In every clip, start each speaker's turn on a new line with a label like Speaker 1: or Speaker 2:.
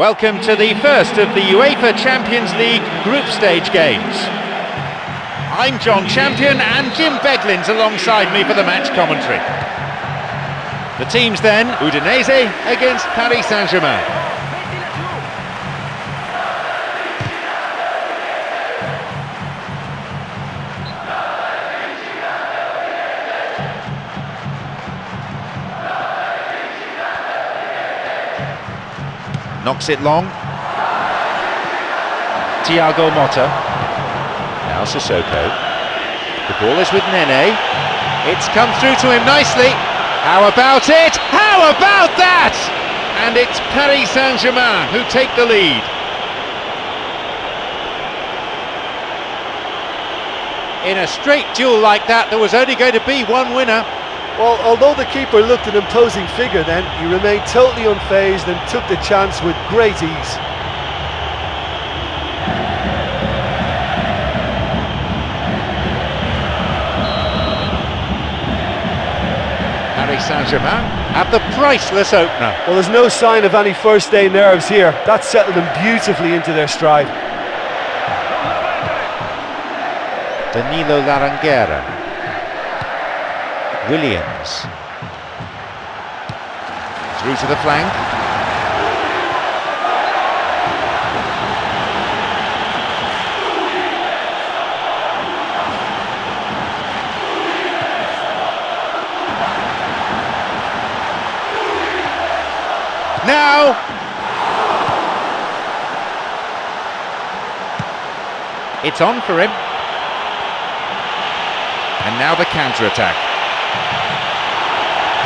Speaker 1: Welcome to the first of the UEFA Champions League group stage games. I'm John Champion and Jim Beglin's alongside me for the match commentary. The teams then, Udinese against Paris Saint-Germain. Knocks it long. Thiago Motta. Now Sissoko. The ball is with Nene. It's come through to him nicely. How about it? How about that? And it's Paris Saint-Germain who take the lead. In a straight duel like that, there was only going to be one winner.
Speaker 2: Well, although the keeper looked an imposing figure then, he remained totally unfazed and took the chance with great ease.
Speaker 1: Paris Saint-Germain have the priceless opener.
Speaker 2: Well, there's no sign of any first day nerves here. That settled them beautifully into their stride.
Speaker 1: Danilo Laranguera. Williams. Through to the flank. Now! It's on for him. And now the counter-attack.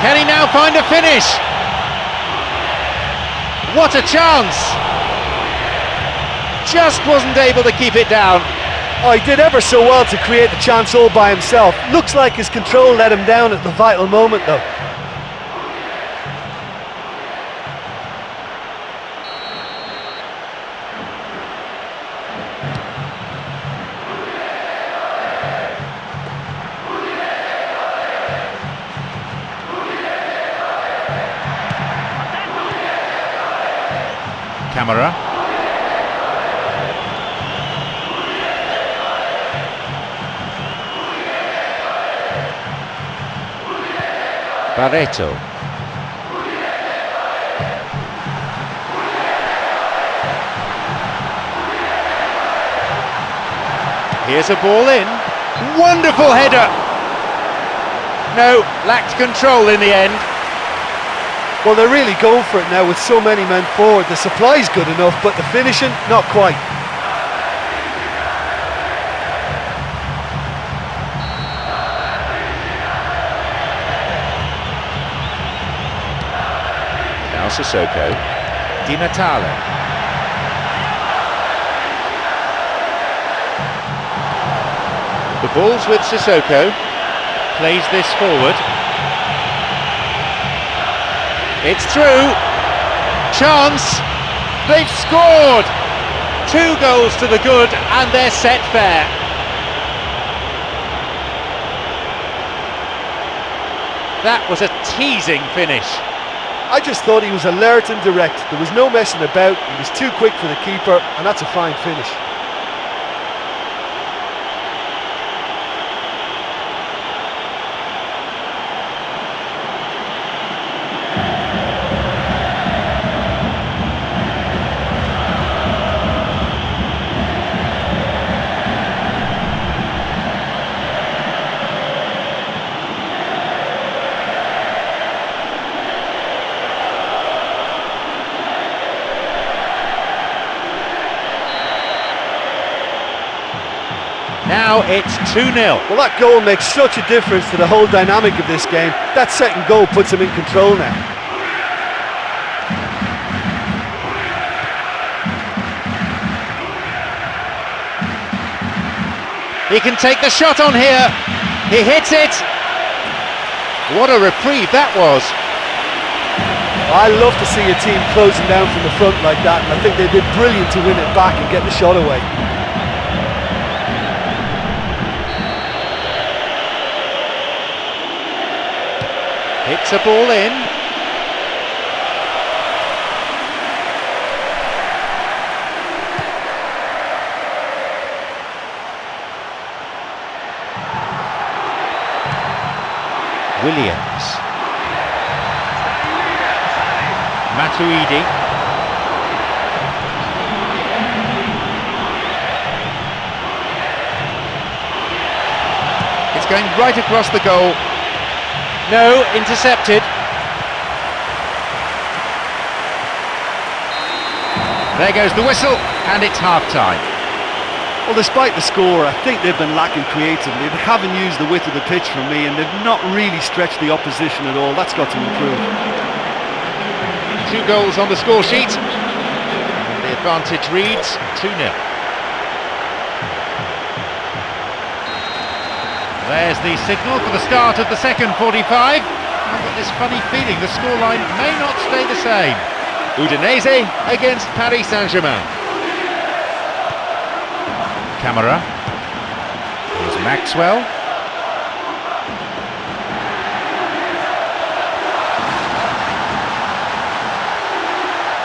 Speaker 1: Can he now find a finish? What a chance! Just wasn't able to keep it down.
Speaker 2: Oh, he did ever so well to create the chance all by himself. Looks like his control let him down at the vital moment though.
Speaker 1: Camera. Barreto. Here's a ball in. Wonderful header. No, lacked control in the end.
Speaker 2: Well, they're really going for it now with so many men forward. The supply's good enough, but the finishing, not quite.
Speaker 1: Now Sissoko. Di Natale. The ball's with Sissoko. Plays this forward. It's through. Chance. They've scored. 2 goals to the good and they're set fair. That was a teasing finish.
Speaker 2: I just thought he was alert and direct. There was no messing about. He was too quick for the keeper, and that's a fine finish.
Speaker 1: Now it's 2-0.
Speaker 2: Well, that goal makes such a difference to the whole dynamic of this game. That second goal puts him in control now.
Speaker 1: He can take the shot on here. He hits it. What a reprieve that was.
Speaker 2: I love to see a team closing down from the front like that, and I think they did brilliant to win it back and get the shot away.
Speaker 1: Hits a ball in. Williams. Matuidi. It's going right across the goal. No, intercepted. There goes the whistle, and it's half-time.
Speaker 2: Well, despite the score, I think they've been lacking creatively. They haven't used the width of the pitch for me, and they've not really stretched the opposition at all. That's got to improve.
Speaker 1: 2 goals on the score sheet. The advantage reads 2-0. There's the signal for the start of the second 45. I've got this funny feeling the scoreline may not stay the same. Udinese against Paris Saint-Germain. Camara. Here's Maxwell.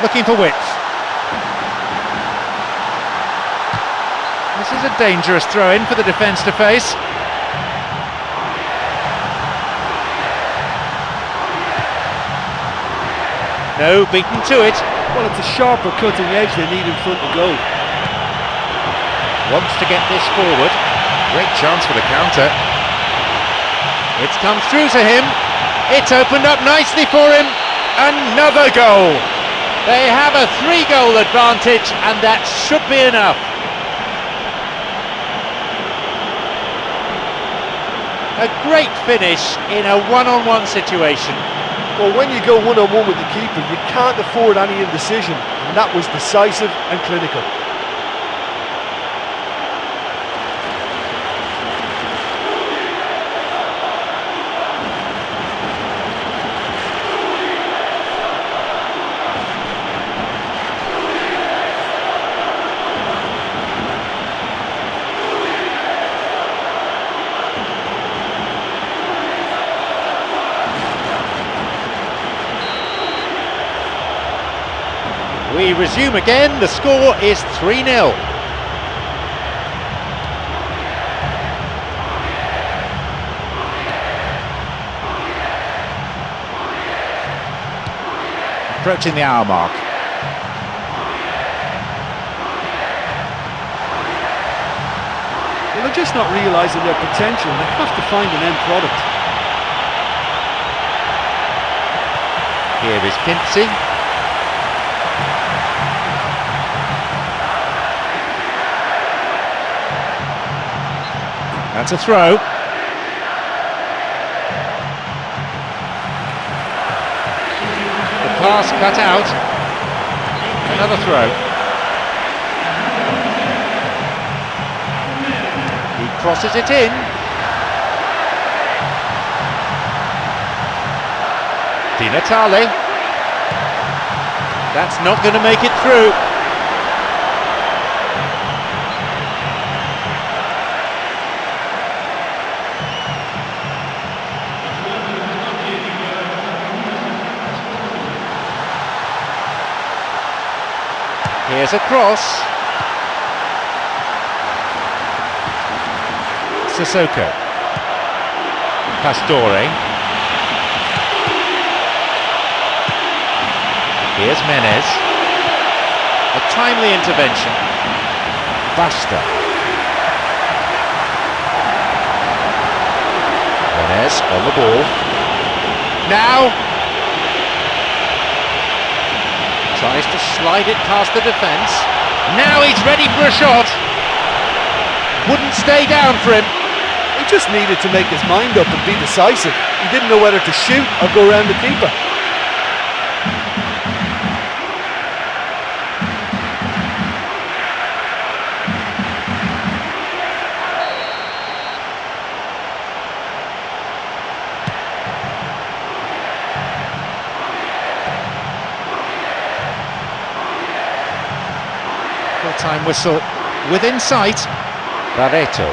Speaker 1: Looking for width. This is a dangerous throw-in for the defence to face. No, beaten to it.
Speaker 2: Well, it's a sharper cutting edge they need in front of goal.
Speaker 1: Wants to get this forward. Great chance for the counter. It's come through to him. It's opened up nicely for him. Another goal. They have a 3-goal advantage, and that should be enough. A great finish in a one-on-one situation.
Speaker 2: Well, when you go one-on-one with the keeper, you can't afford any indecision, and that was decisive and clinical.
Speaker 1: We resume again, the score is 3-0. Approaching the hour mark.
Speaker 2: Well, they're just not realising their potential. They have to find an end product.
Speaker 1: Here is Kinsey. That's a throw. The pass cut out. Another throw. He crosses it in. Di Natale. That's not going to make it through. Here's a cross. Sissoko. Pastore. Here's Menez. A timely intervention. Basta. Menez on the ball. Now tries to slide it past the defence. Now he's ready for a shot. Wouldn't stay down for him.
Speaker 2: He just needed to make his mind up and be decisive. He didn't know whether to shoot or go around the keeper.
Speaker 1: Full-time whistle within sight. Barreto.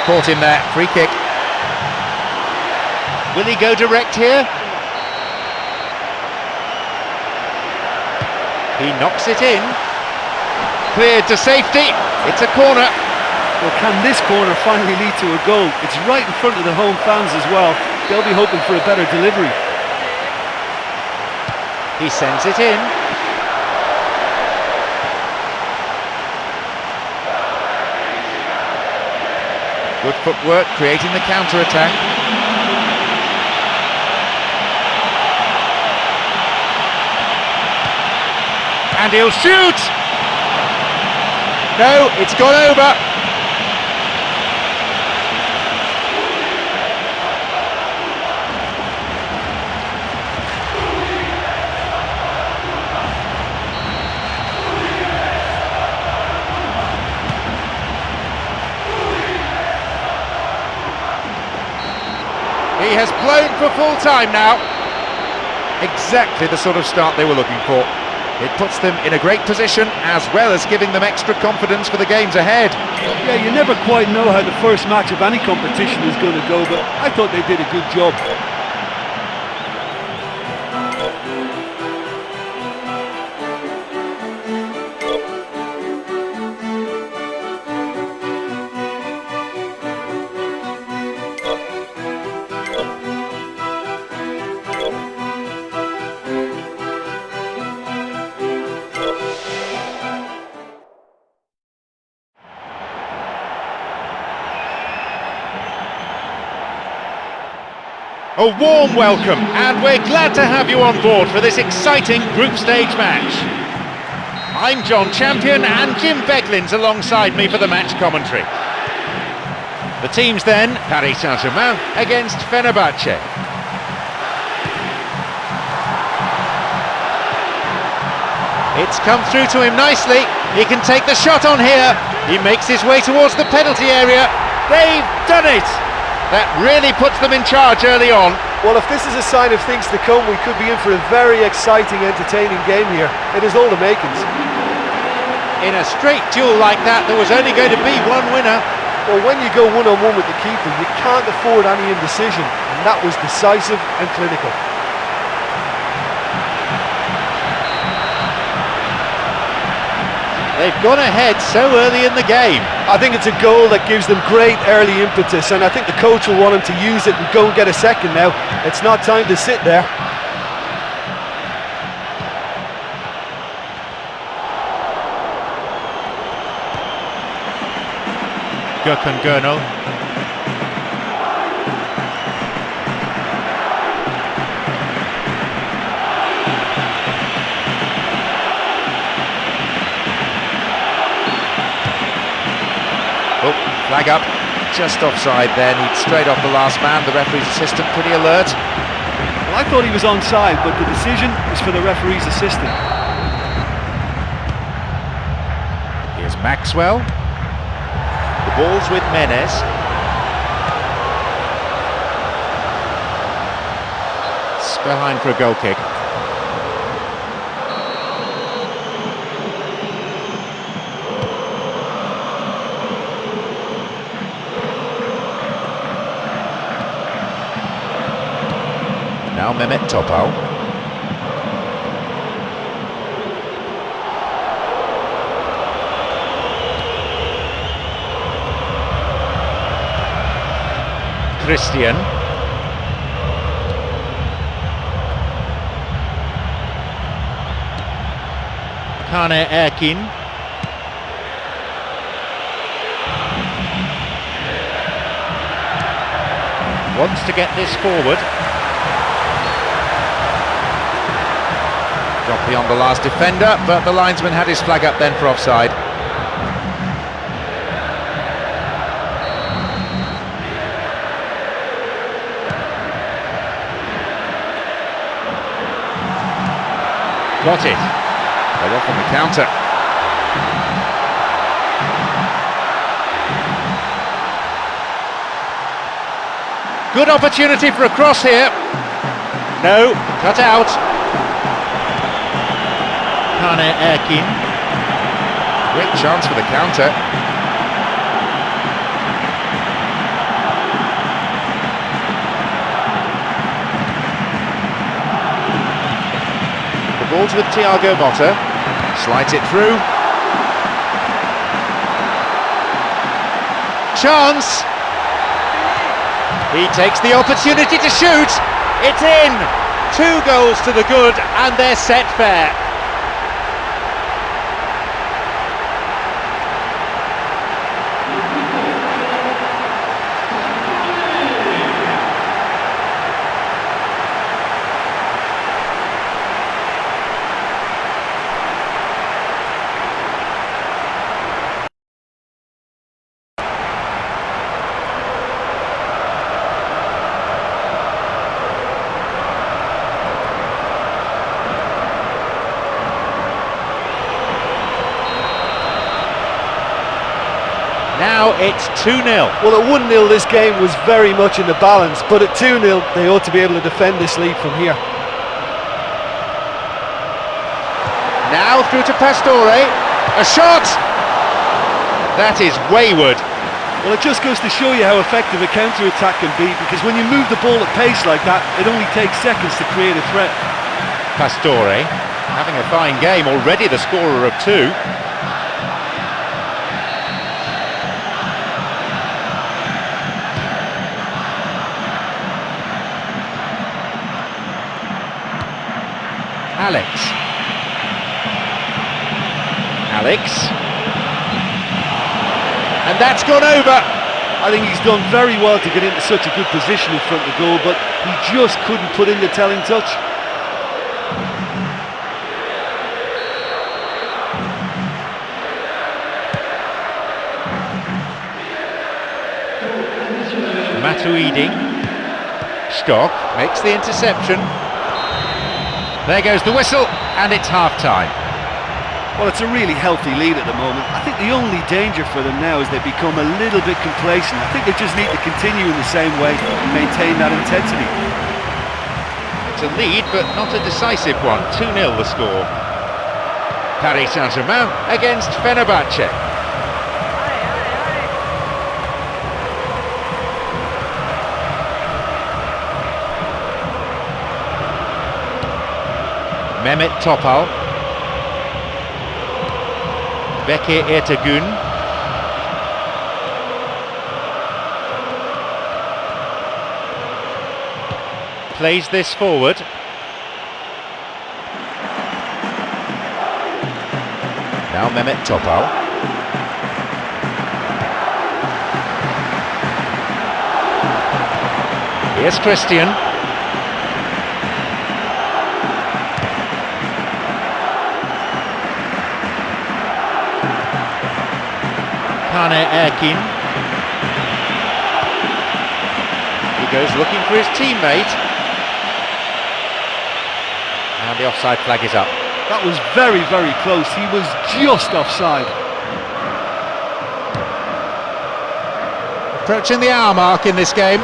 Speaker 1: Caught him there, free kick. Will he go direct here? He knocks it in. Cleared to safety. It's a corner.
Speaker 2: Well, can this corner finally lead to a goal? It's right in front of the home fans as well. They'll be hoping for a better delivery.
Speaker 1: He sends it in. Good footwork, creating the counter-attack. And he'll shoot! No, it's gone over. He has blown for full time now. Exactly the sort of start they were looking for. It puts them in a great position, as well as giving them extra confidence for the games ahead.
Speaker 2: Yeah, you never quite know how the first match of any competition is going to go, but I thought they did a good job.
Speaker 1: A warm welcome, and we're glad to have you on board for this exciting group stage match. I'm John Champion, and Jim Beglin's alongside me for the match commentary. The teams then, Paris Saint-Germain against Fenerbahce. It's come through to him nicely. He can take the shot on here. He makes his way towards the penalty area. They've done it! That really puts them in charge early on.
Speaker 3: Well, if this is a sign of things to come, we could be in for a very exciting, entertaining game here. It has all the makings.
Speaker 1: In a straight duel like that, there was only going to be one winner.
Speaker 3: Well, when you go one-on-one with the keeper, you can't afford any indecision, and that was decisive and clinical.
Speaker 1: They've gone ahead so early in the game.
Speaker 3: I think it's a goal that gives them great early impetus, and I think the coach will want him to use it and go and get a second now. It's not time to sit there.
Speaker 1: Gökhan Gönül. Oh, flag up, just offside then. He'd straight off the last man. The referee's assistant pretty alert.
Speaker 2: Well, I thought he was onside, but the decision was for the referee's assistant.
Speaker 1: Here's Maxwell. The ball's with Menez. It's behind for a goal kick. Now Mehmet Topal. Christian. Kane Erkin. Wants to get this forward. Got beyond the last defender, but the linesman had his flag up then for offside. Got it. They're off on the counter. Good opportunity for a cross here. No, cut out. Kane Erkin. Great chance for the counter. The ball's with Thiago Motta. Slides it through. chance. He takes the opportunity to shoot. It's in. 2 goals to the good, and they're set fair. Now it's 2-0.
Speaker 3: Well, at 1-0 this game was very much in the balance, but at 2-0 they ought to be able to defend this lead from here.
Speaker 1: Now through to Pastore. A shot! That is wayward.
Speaker 2: Well, it just goes to show you how effective a counter-attack can be, because when you move the ball at pace like that, it only takes seconds to create a threat.
Speaker 1: Pastore having a fine game, already the scorer of 2. Alex. And that's gone over.
Speaker 2: I think he's done very well to get into such a good position in front of the goal, but he just couldn't put in the telling touch.
Speaker 1: Matuidi. Stock makes the interception. There goes the whistle, and it's half-time.
Speaker 2: Well, it's a really healthy lead at the moment. I think the only danger for them now is they become a little bit complacent. I think they just need to continue in the same way and maintain that intensity.
Speaker 1: It's a lead, but not a decisive one. 2-0 the score. Paris Saint-Germain against Fenerbahce. Mehmet Topal. Bekir Ertegun. Plays this forward. Now Mehmet Topal. Here's Christian. Caner Erkin. He goes looking for his teammate. And the offside flag is up.
Speaker 2: That was very, very close. He was just offside.
Speaker 1: Approaching the hour mark in this game.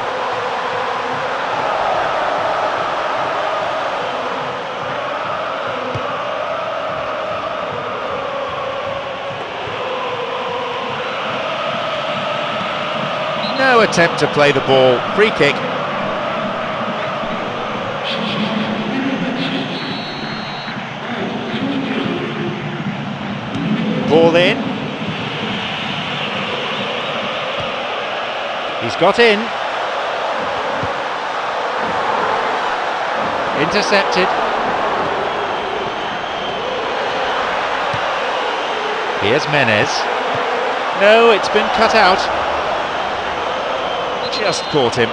Speaker 1: No attempt to play the ball. Free kick. Ball in. He's got in. Intercepted. Here's Menez. No, it's been cut out. Just caught him.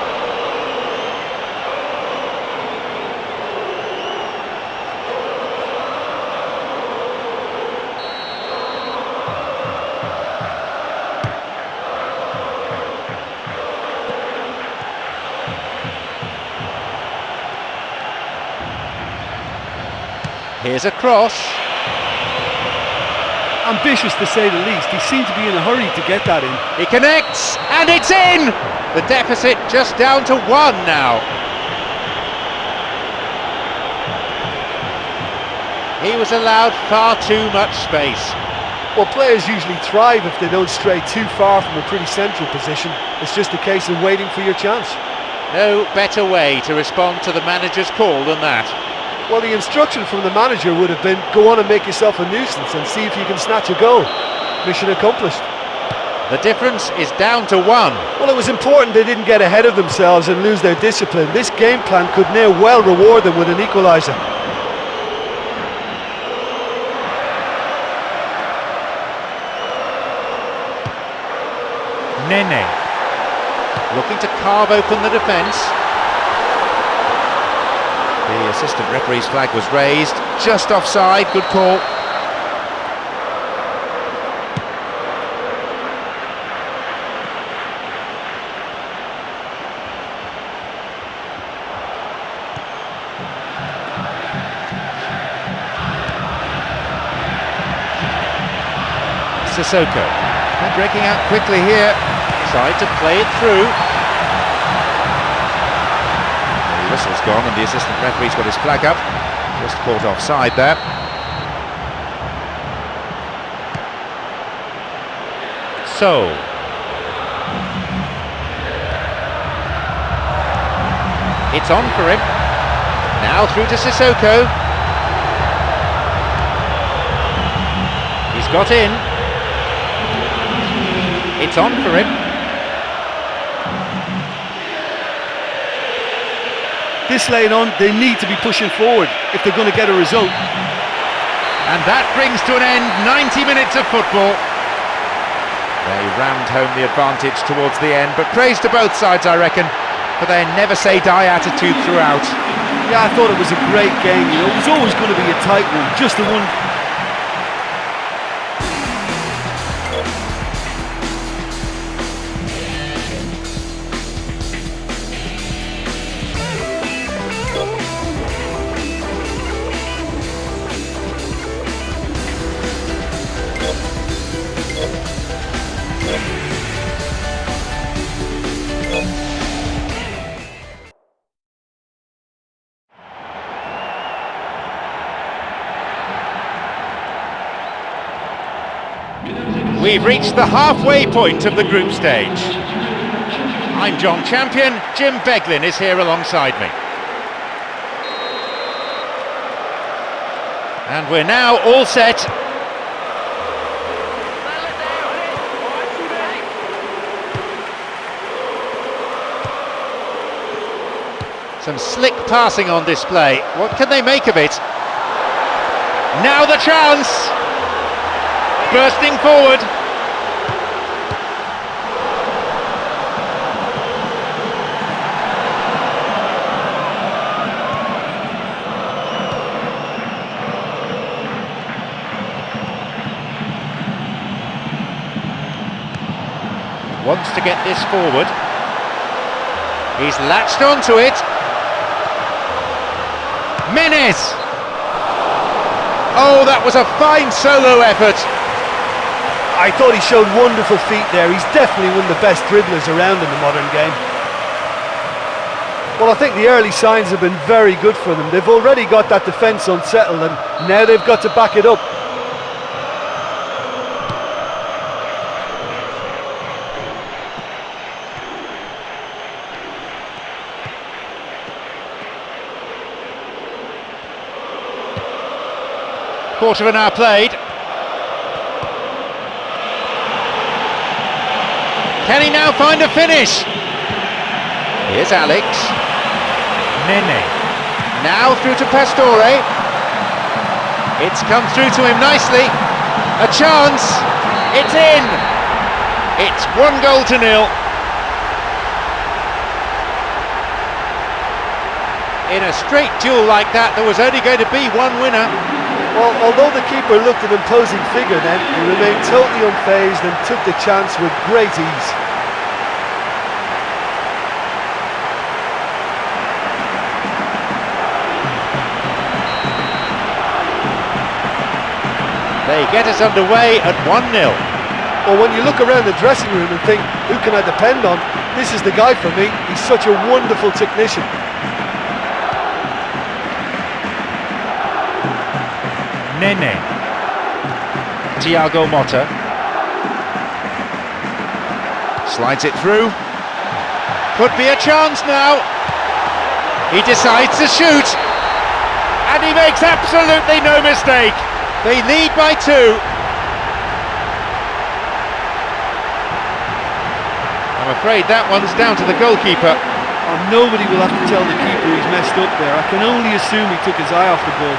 Speaker 1: Here's a cross.
Speaker 2: Ambitious to say the least. He seemed to be in a hurry to get that in.
Speaker 1: He connects, and it's in! The deficit just down to 1 now. He was allowed far too much space.
Speaker 3: Well, players usually thrive if they don't stray too far from a pretty central position. It's just a case of waiting for your chance.
Speaker 1: No better way to respond to the manager's call than that.
Speaker 3: Well, the instruction from the manager would have been, go on and make yourself a nuisance and see if you can snatch a goal. Mission accomplished.
Speaker 1: The difference is down to 1.
Speaker 3: Well, it was important they didn't get ahead of themselves and lose their discipline. This game plan could now well reward them with an equaliser.
Speaker 1: Nene looking to carve open the defence. The assistant referee's flag was raised, just offside, good call. Sissoko, and breaking out quickly here, tried to play it through. The whistle's gone and the assistant referee's got his flag up, just caught offside there. So, it's on for him, now through to Sissoko. He's got in. It's on for him.
Speaker 2: This late on, they need to be pushing forward if they're going to get a result.
Speaker 1: And that brings to an end 90 minutes of football. They rammed home the advantage towards the end, but praise to both sides, I reckon, for their never-say-die attitude throughout.
Speaker 2: Yeah, I thought it was a great game, you know. It was always going to be a tight one, just the one.
Speaker 1: We've reached the halfway point of the group stage. I'm John Champion, Jim Beglin is here alongside me. And we're now all set. Some slick passing on display. What can they make of it? Now the chance! Bursting forward. Wants to get this forward. He's latched onto it. Menez! Oh, that was a fine solo effort.
Speaker 3: I thought he showed wonderful feet there. He's definitely one of the best dribblers around in the modern game. Well, I think the early signs have been very good for them. They've already got that defence unsettled and now they've got to back it up.
Speaker 1: Quarter of an hour played. Can he now find a finish? Here's Alex. Nene. Now through to Pastore. It's come through to him nicely. A chance. It's in. It's 1-0. In a straight duel like that, there was only going to be one winner.
Speaker 3: Well, although the keeper looked an imposing figure then, he remained totally unfazed and took the chance with great ease.
Speaker 1: They get us underway at 1-0.
Speaker 3: Well, when you look around the dressing room and think, who can I depend on? This is the guy for me. He's such a wonderful technician.
Speaker 1: Nene. Thiago Motta. Slides it through. Could be a chance now. He decides to shoot. And he makes absolutely no mistake. They lead by 2. I'm afraid that one's down to the goalkeeper.
Speaker 2: Oh, nobody will have to tell the keeper he's messed up there. I can only assume he took his eye off the ball.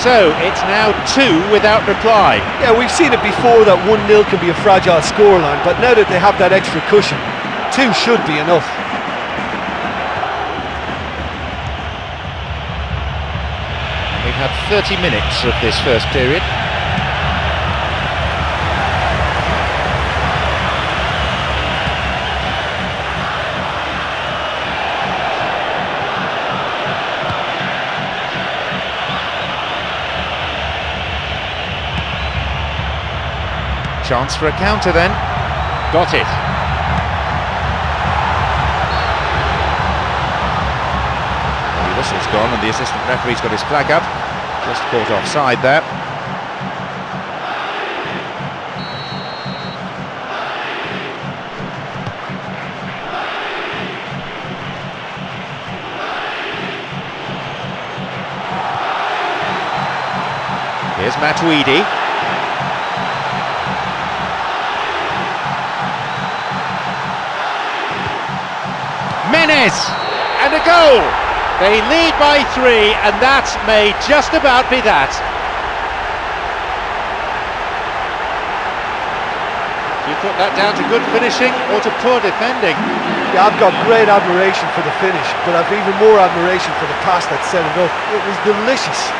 Speaker 1: So it's now 2 without reply.
Speaker 3: Yeah, we've seen it before that 1-0 can be a fragile scoreline, but now that they have that extra cushion, 2 should be enough.
Speaker 1: We've had 30 minutes of this first period. Chance for a counter then. Got it. The whistle's gone and the assistant referee's got his flag up. Just caught offside there. Here's Matuidi. Menez, and a goal! They lead by 3, and that may just about be that. Do you put that down to good finishing or to poor defending?
Speaker 3: Yeah, I've got great admiration for the finish, but I've even more admiration for the pass that set it up. It was delicious.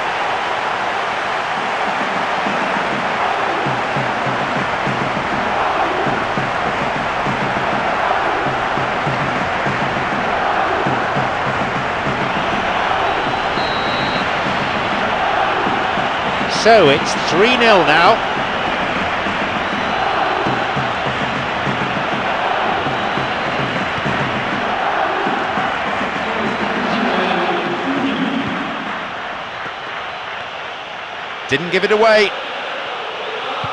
Speaker 1: So it's 3-0 now. Didn't give it away.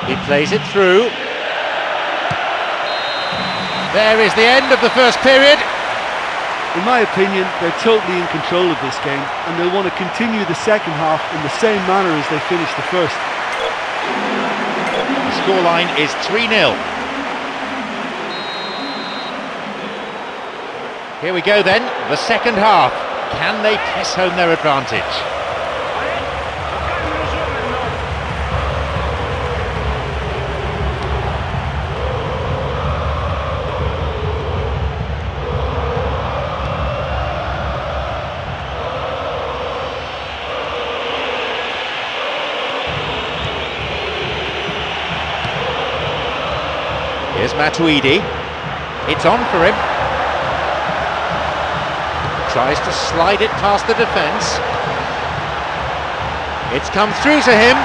Speaker 1: He plays it through. There is the end of the first period.
Speaker 2: In my opinion, they're totally in control of this game, and they'll want to continue the second half in the same manner as they finished the first.
Speaker 1: The scoreline is 3-0. Here we go then, the second half. Can they press home their advantage? Here's Matuidi. It's on for him. Tries to slide it past the defence. It's come through to him.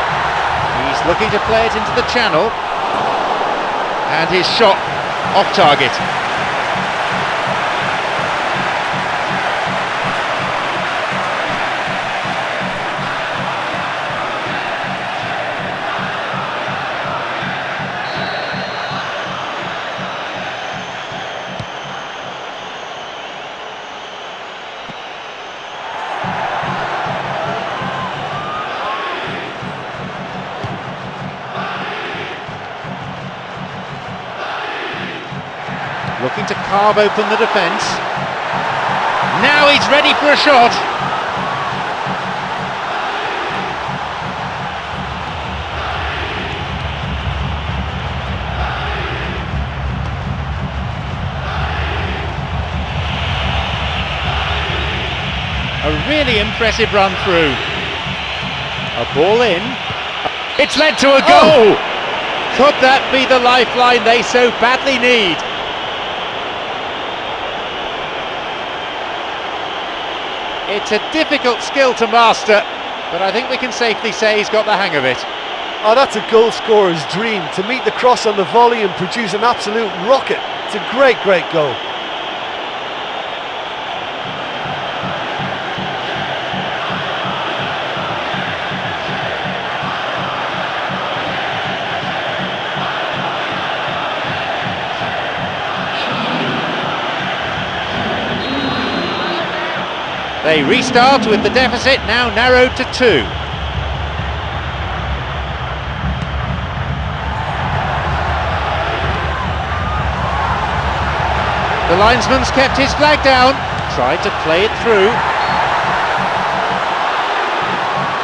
Speaker 1: He's looking to play it into the channel. And his shot off target. Looking to carve open the defence. Now he's ready for a shot. A really impressive run through. A ball in. It's led to a goal! Could that be the lifeline they so badly need? It's a difficult skill to master, but I think we can safely say he's got the hang of it.
Speaker 3: Oh, that's a goal scorer's dream, to meet the cross on the volley and produce an absolute rocket. It's a great, great goal.
Speaker 1: They restart with the deficit now narrowed to 2. The linesman's kept his flag down, tried to play it through.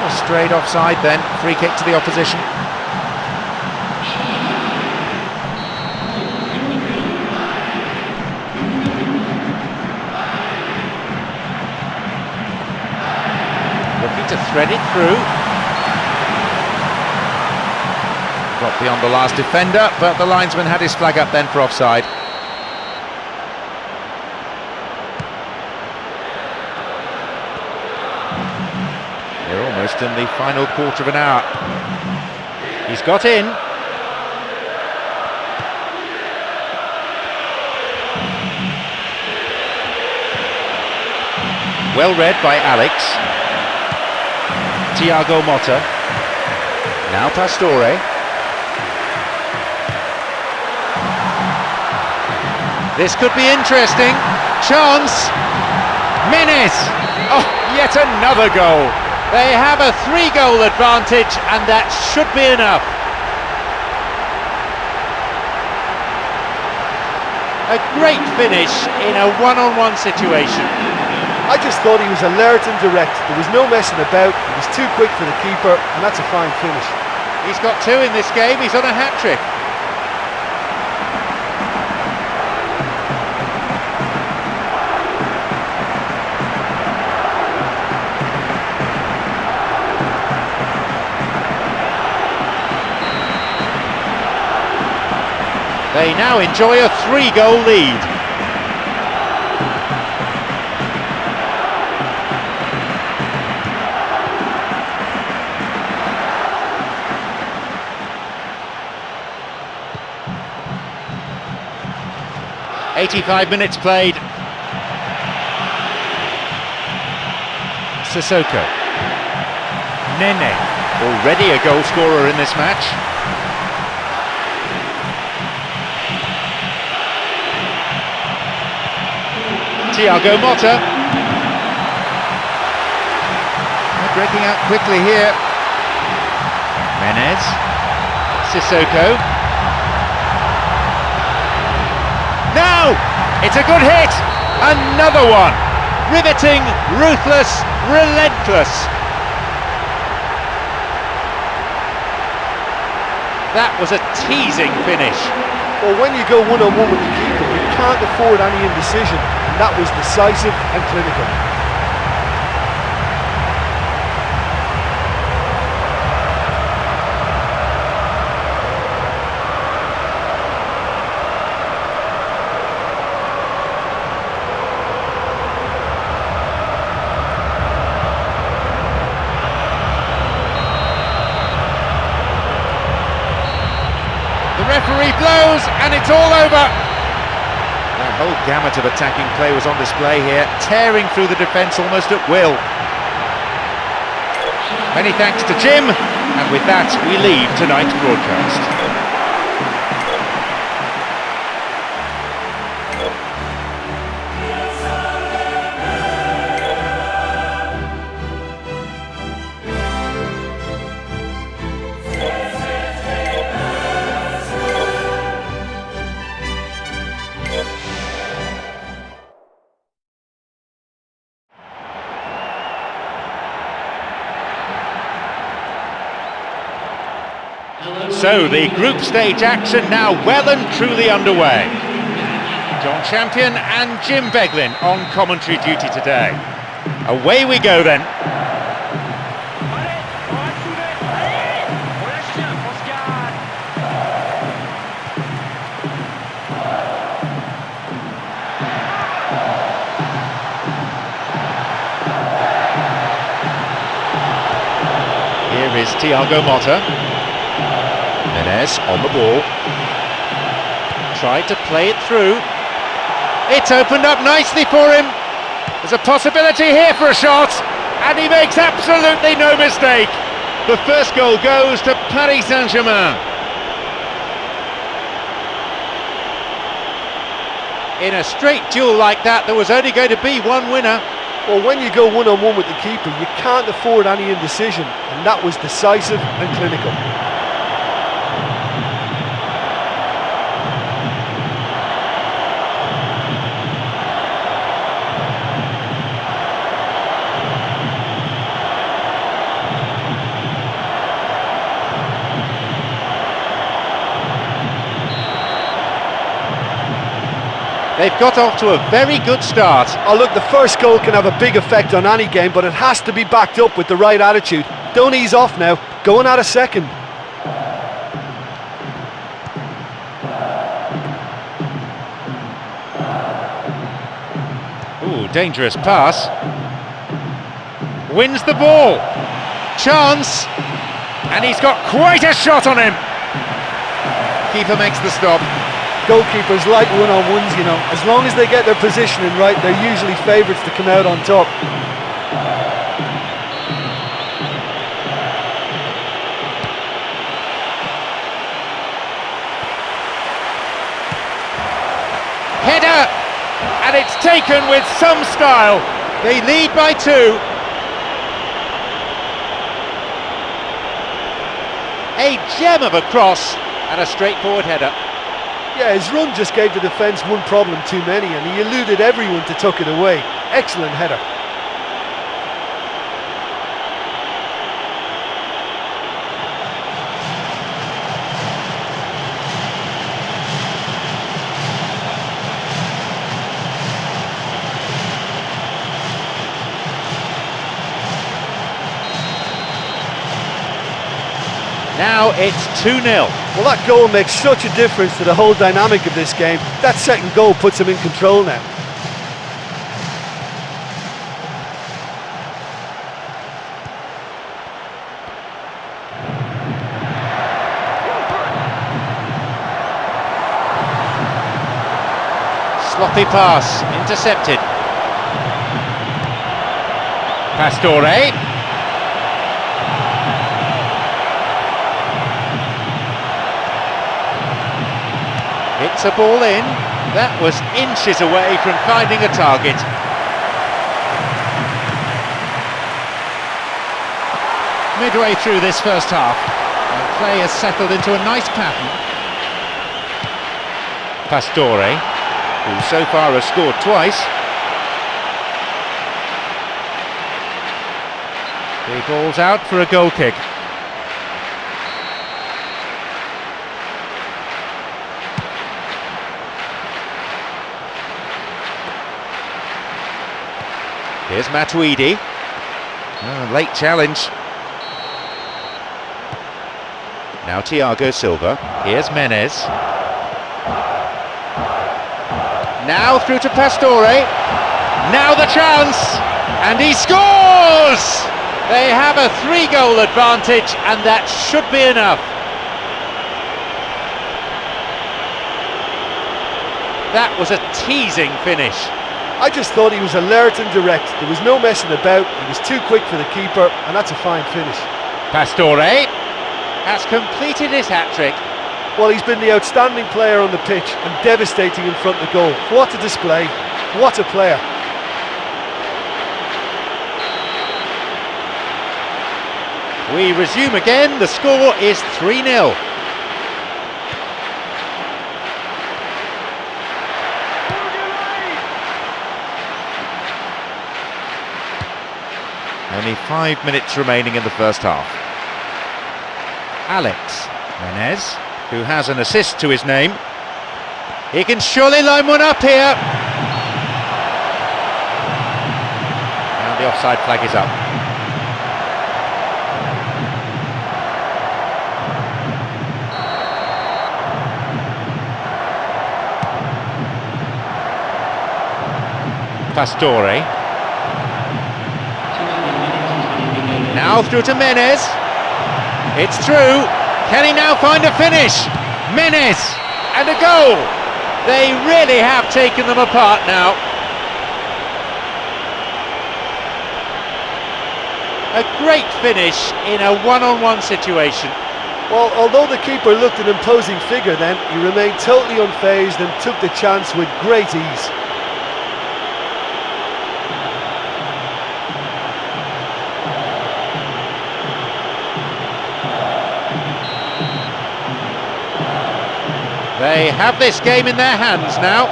Speaker 4: Well, straight offside then, free kick to the opposition.
Speaker 1: Looking to thread it through.
Speaker 4: Got beyond the last defender, but the linesman had his flag up then for offside.
Speaker 1: They're almost in the final quarter of an hour. He's got in. Well read by Alex. Thiago Motta. Now Pastore. This could be interesting. Chance. Menez. Oh, yet another goal. They have a 3-goal advantage, and that should be enough. A great finish in a one-on-one situation.
Speaker 3: I just thought he was alert and direct. There was no messing about. He was too quick for the keeper, and that's a fine finish.
Speaker 1: He's got 2 in this game. He's on a hat-trick. They now enjoy a 3-goal lead. "85 minutes played." Sissoko. Nene, already a goal scorer in this match. Thiago Motta. They're breaking out quickly here. Menez. Sissoko. Now! It's a good hit! Another one! Riveting, ruthless, relentless. That was a teasing finish.
Speaker 3: Well, when you go one-on-one with the keeper, you can't afford any indecision. And that was decisive and clinical.
Speaker 1: The referee blows and it's all over. The whole gamut of attacking play was on display here, tearing through the defence almost at will. Many thanks to Jim, and with that we leave tonight's broadcast. So the group stage action now well and truly underway. John Champion and Jim Beglin on commentary duty today. Away we go then. Here is Thiago Motta. Menez on the ball. Tried to play it through. It's opened up nicely for him. There's a possibility here for a shot, and he makes absolutely no mistake. The first goal goes to Paris Saint-Germain. In a straight duel like that, there was only going to be one winner.
Speaker 3: Well, when you go one-on-one with the keeper, you can't afford any indecision, and that was decisive and clinical.
Speaker 1: They've got off to a very good start.
Speaker 3: Oh look, the first goal can have a big effect on any game, but it has to be backed up with the right attitude. Don't ease off now, go and add a second.
Speaker 1: Ooh, dangerous pass. Wins the ball. Chance. And he's got quite a shot on him. Keeper makes the stop.
Speaker 3: Goalkeepers like one-on-ones, you know. As long as they get their positioning right, they're usually favourites to come out on top.
Speaker 1: Header! And it's taken with some style. They lead by 2. A gem of a cross and a straightforward header.
Speaker 3: Yeah, his run just gave the defence one problem too many, and he eluded everyone to tuck it away. Excellent header.
Speaker 1: Now it's 2-0.
Speaker 3: Well, that goal makes such a difference to the whole dynamic of this game. That second goal puts him in control now.
Speaker 1: Sloppy pass, intercepted. Pastore. Hits a ball in. That was inches away from finding a target. Midway through this first half, the play has settled into a nice pattern. Pastore, who so far has scored twice. The ball's out for a goal kick. Here's Matuidi. Late challenge. Now Thiago Silva. Here's Menez. Now through to Pastore. Now the chance. And he scores! They have a 3-goal advantage, and that should be enough. That was a teasing finish.
Speaker 3: I just thought he was alert and direct. There was no messing about. He was too quick for the keeper, and that's a fine finish.
Speaker 1: Pastore has completed his hat-trick.
Speaker 3: Well, he's been the outstanding player on the pitch and devastating in front of goal. What a display. What a player.
Speaker 1: We resume again. The score is 3-0. Only 5 minutes remaining in the first half. Alex Menez, who has an assist to his name. He can surely line one up here. And the offside flag is up. Pastore. Now through to Menez. It's through. Can he now find a finish? Menez and a goal. They really have taken them apart now. A great finish in a one-on-one situation.
Speaker 3: Well, although the keeper looked an imposing figure then, he remained totally unfazed and took the chance with great ease.
Speaker 1: They have this game in their hands now.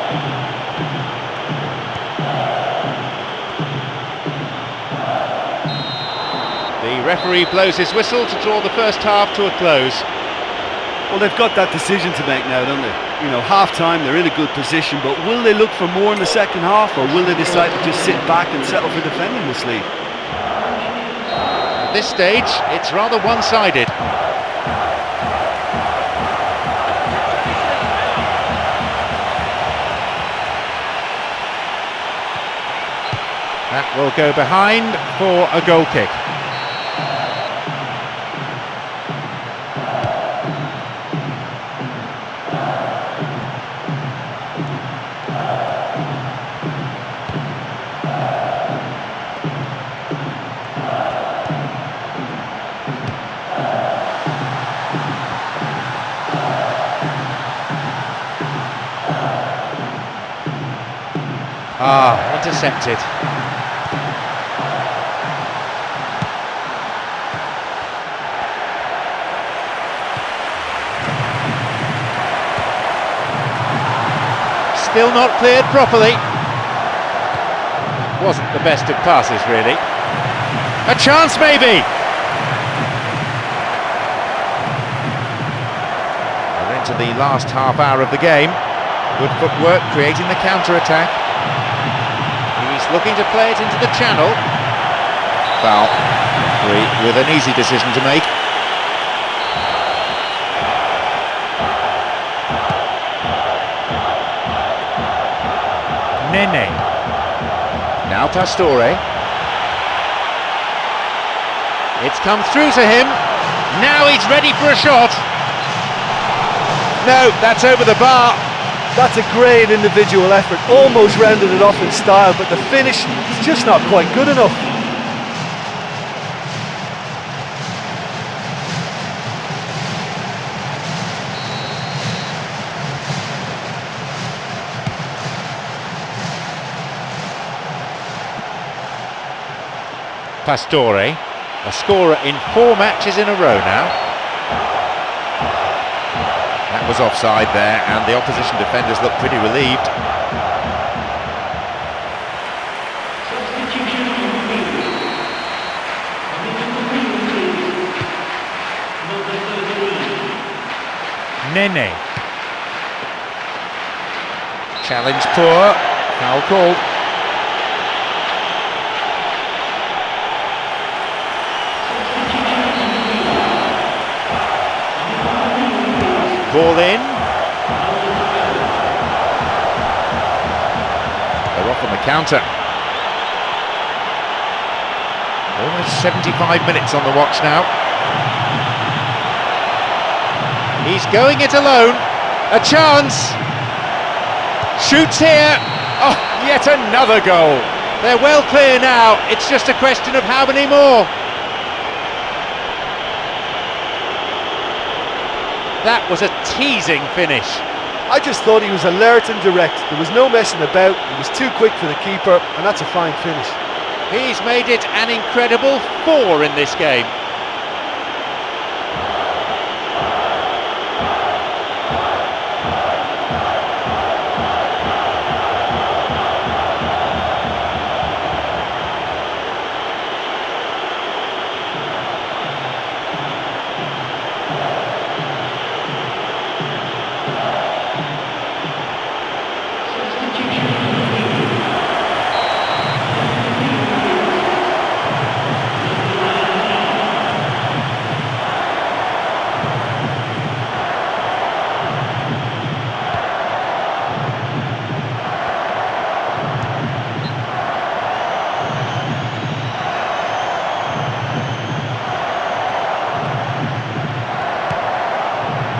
Speaker 1: The referee blows his whistle to draw the first half to a close.
Speaker 2: Well, they've got that decision to make now, don't they? You know, half-time, they're in a good position, but will they look for more in the second half, or will they decide to just sit back and settle for defending this lead?
Speaker 1: At this stage, it's rather one-sided. That will go behind for a goal kick. Intercepted. Still not cleared properly. Wasn't the best of passes, really. A chance, maybe. We're into the last half hour of the game. Good footwork, creating the counter-attack. He's looking to play it into the channel. Foul. With an easy decision to make. Nene. Now Pastore. It's come through to him. Now he's ready for a shot. No, that's over the bar.
Speaker 3: That's a great individual effort, almost rounded it off in style, but the finish is just not quite good enough.
Speaker 1: Pastore, a scorer in 4 matches in a row now. That was offside there, and the opposition defenders look pretty relieved. Nene. Challenge poor, foul called. Ball in. They're off on the counter. Almost 75 minutes on the watch now. He's going it alone. A chance. Shoots here. Oh, yet another goal. They're well clear now. It's just a question of how many more. That was a teasing finish.
Speaker 3: I just thought he was alert and direct. There was no messing about. He was too quick for the keeper, and that's a fine finish.
Speaker 1: He's made it an incredible 4 in this game.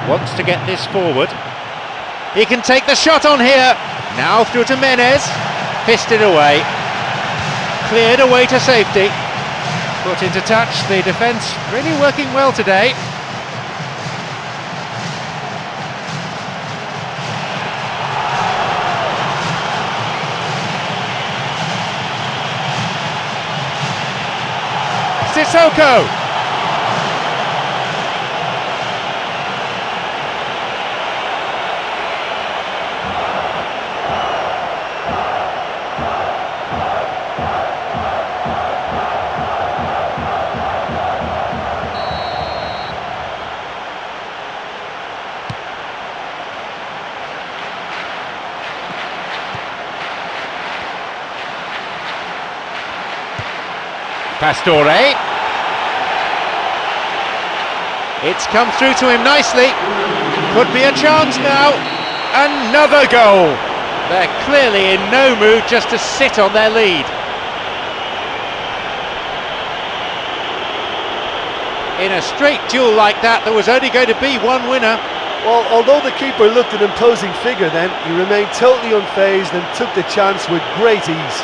Speaker 1: Wants to get this forward. He can take the shot on here. Now through to Menez. Fisted away. Cleared away to safety. Put into touch. The defence really working well today. Sissoko. Pastore. It's come through to him nicely. Could be a chance now. Another goal. They're clearly in no mood just to sit on their lead. In a straight duel like that, there was only going to be one winner.
Speaker 3: Well, although the keeper looked an imposing figure then, he remained totally unfazed and took the chance with great ease.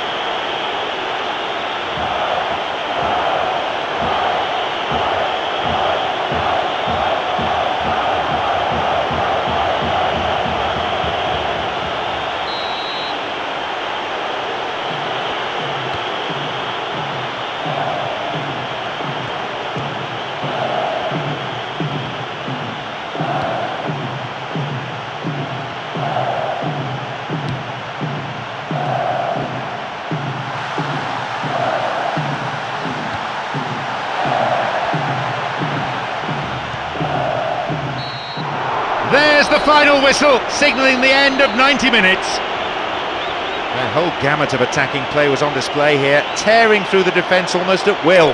Speaker 1: There's the final whistle, signalling the end of 90 minutes. The whole gamut of attacking play was on display here, tearing through the defence almost at will.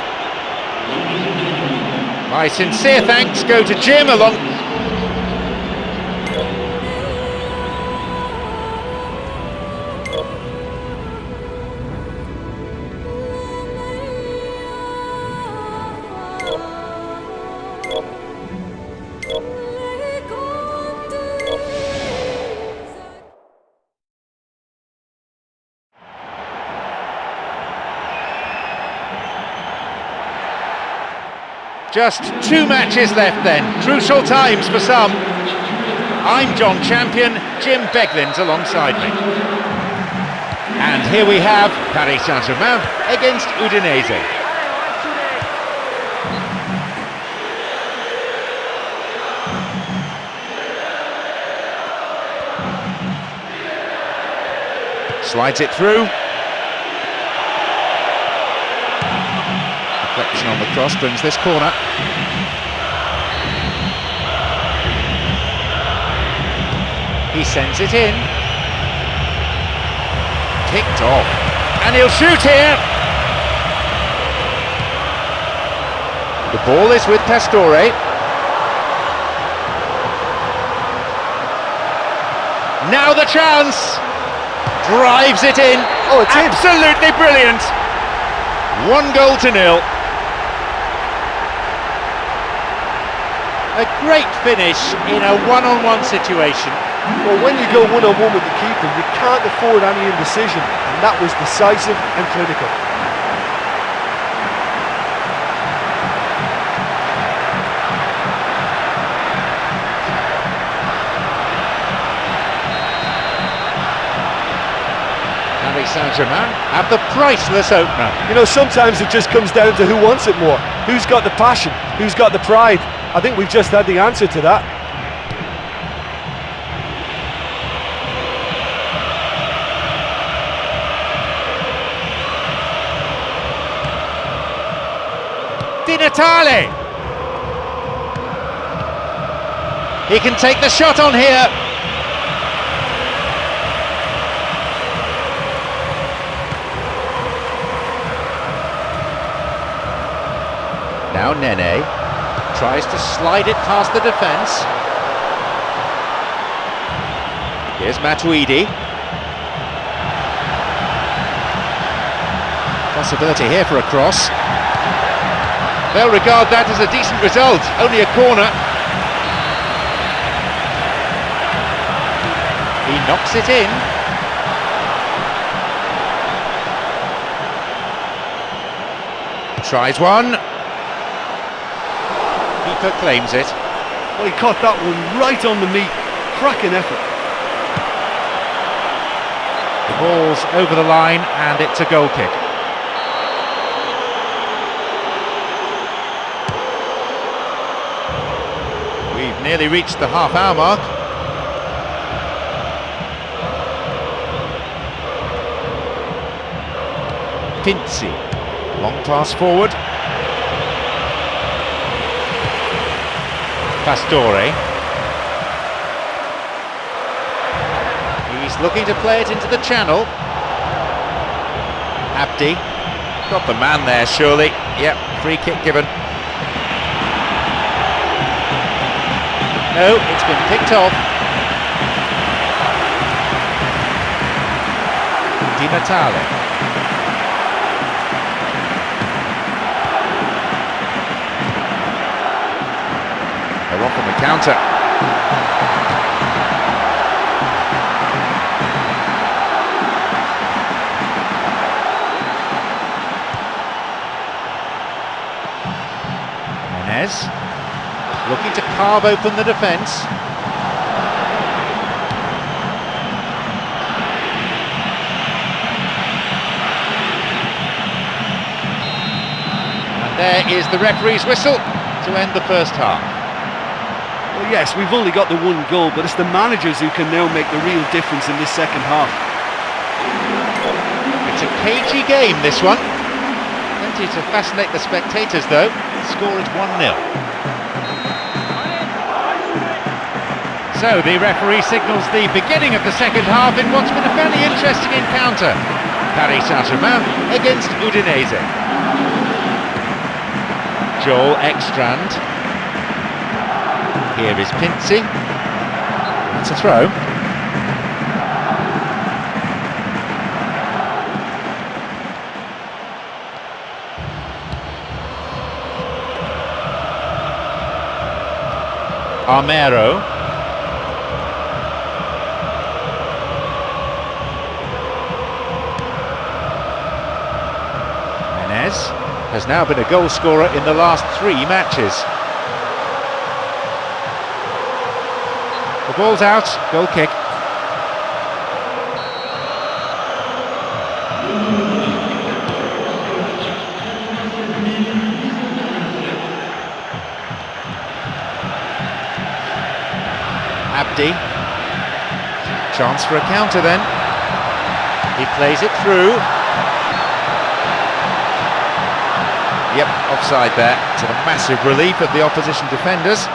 Speaker 1: My sincere thanks go to Jim along... Just 2 matches left then, crucial times for some. I'm John Champion, Jim Beglin's alongside me. And here we have Paris Saint-Germain against Udinese. Slides it through. Deflection on the cross brings this corner. He sends it in. Kicked off. And he'll shoot here. The ball is with Pastore. Now the chance. Drives it in.
Speaker 3: Oh, it's in.
Speaker 1: Absolutely brilliant. 1-0. A great finish in a one-on-one situation.
Speaker 3: Well, when you go one-on-one with the keeper, you can't afford any indecision, and that was decisive and clinical.
Speaker 1: Paris Saint-Germain have the priceless opener.
Speaker 3: You know, sometimes it just comes down to who wants it more. Who's got the passion? Who's got the pride? I think we've just had the answer to that.
Speaker 1: Di Natale. He can take the shot on here. Now Nene tries to slide it past the defence. Here's Matuidi. Possibility here for a cross. They'll regard that as a decent result, only a corner. He knocks it in. Tries one. Keeper claims it.
Speaker 2: Well, he caught that one right on the meat. Cracking effort.
Speaker 1: The ball's over the line and it's a goal kick. We've nearly reached the half-hour mark. Pinzi, long pass forward. Pastore. He's looking to play it into the channel. Abdi.
Speaker 4: Got the man there, surely. Yep, free kick given.
Speaker 1: No, it's been picked off.
Speaker 4: Di Natale. They're off on the counter.
Speaker 1: Menez looking to carve open the defence. And there is the referee's whistle to end the first half.
Speaker 2: Well, yes, we've only got the one goal, but it's the managers who can now make the real difference in this second half.
Speaker 1: It's a cagey game, this one. Plenty to fascinate the spectators, though. The score is 1-0. So the referee signals the beginning of the second half in what's been a fairly interesting encounter. Paris Saint-Germain against Udinese. Joel Ekstrand. Here is Pincy. It's a throw. Armero. Menez has now been a goal scorer in the last 3 matches. The ball's out, goal kick. Abdi. Chance for a counter then. He plays it through. Yep, offside there, to the massive relief of the opposition defenders.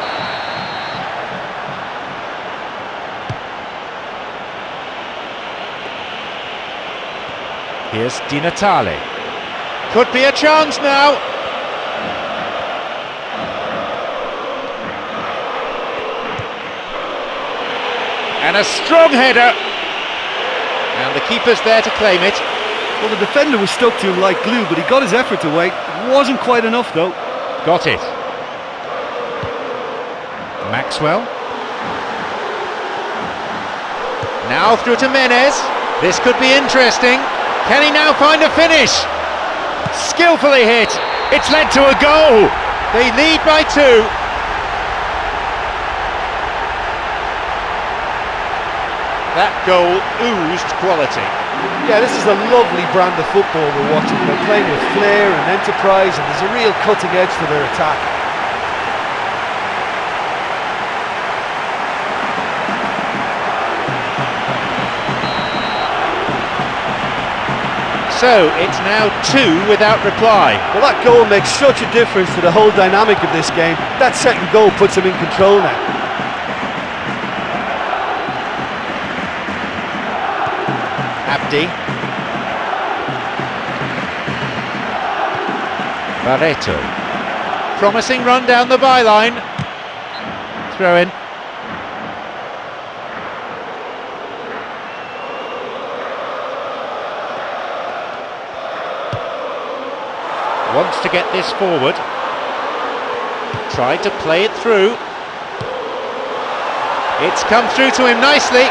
Speaker 1: Here's Di Natale. Could be a chance now. And a strong header. And the keeper's there to claim it.
Speaker 2: Well, the defender was stuck to him like glue, but he got his effort away. It wasn't quite enough, though.
Speaker 1: Got it. Maxwell. Now through to Menez. This could be interesting. Can he now find a finish? Skillfully hit. It's led to a goal. They lead by 2. That goal oozed quality.
Speaker 3: Yeah, this is a lovely brand of football we're watching. They're playing with flair and enterprise, and there's a real cutting edge to their attack.
Speaker 1: So it's now 2 without reply.
Speaker 3: Well, that goal makes such a difference to the whole dynamic of this game. That second goal puts them in control now.
Speaker 1: Abdi. Barreto. Promising run down the byline. Throw in. Wants to get this forward. Tried to play it through. It's come through to him nicely.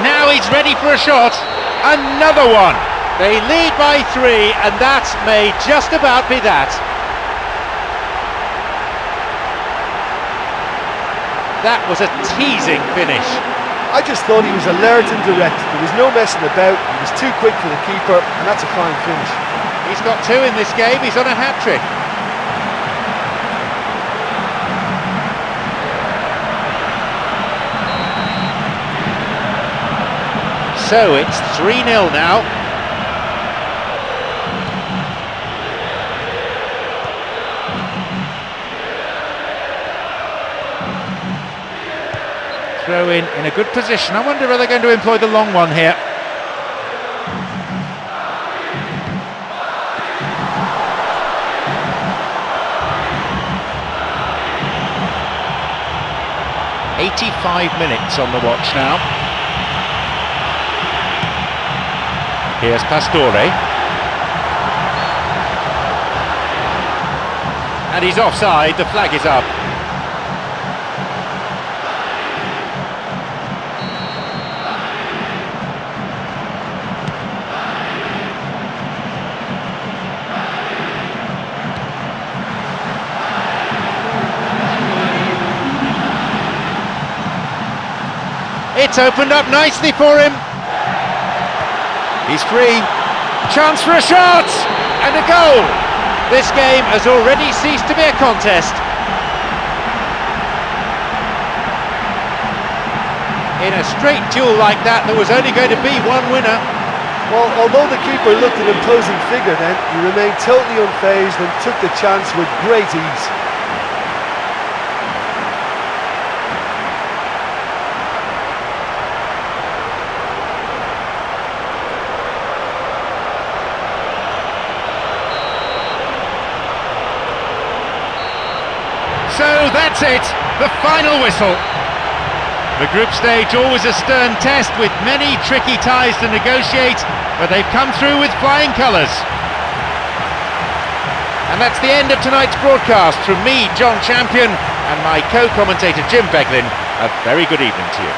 Speaker 1: Now he's ready for a shot. Another one. They lead by 3, and that may just about be that. That was a teasing finish.
Speaker 3: I just thought he was alert and direct. There was no messing about. He was too quick for the keeper, and that's a fine finish.
Speaker 1: He's got 2 in this game. He's on a hat-trick. So it's 3-0 now. Throw in a good position. I wonder if they're going to employ the long one here. 85 minutes on the watch now. Here's Pastore. And he's offside, the flag is up. It's opened up nicely for him. He's free. Chance for a shot! And a goal! This game has already ceased to be a contest. In a straight duel like that, there was only going to be one winner.
Speaker 3: Well, although the keeper looked an imposing figure then, he remained totally unfazed and took the chance with great ease.
Speaker 1: So that's it, the final whistle. The group stage always a stern test with many tricky ties to negotiate, but they've come through with flying colours. And that's the end of tonight's broadcast. From me, John Champion, and my co-commentator Jim Beglin, a very good evening to you.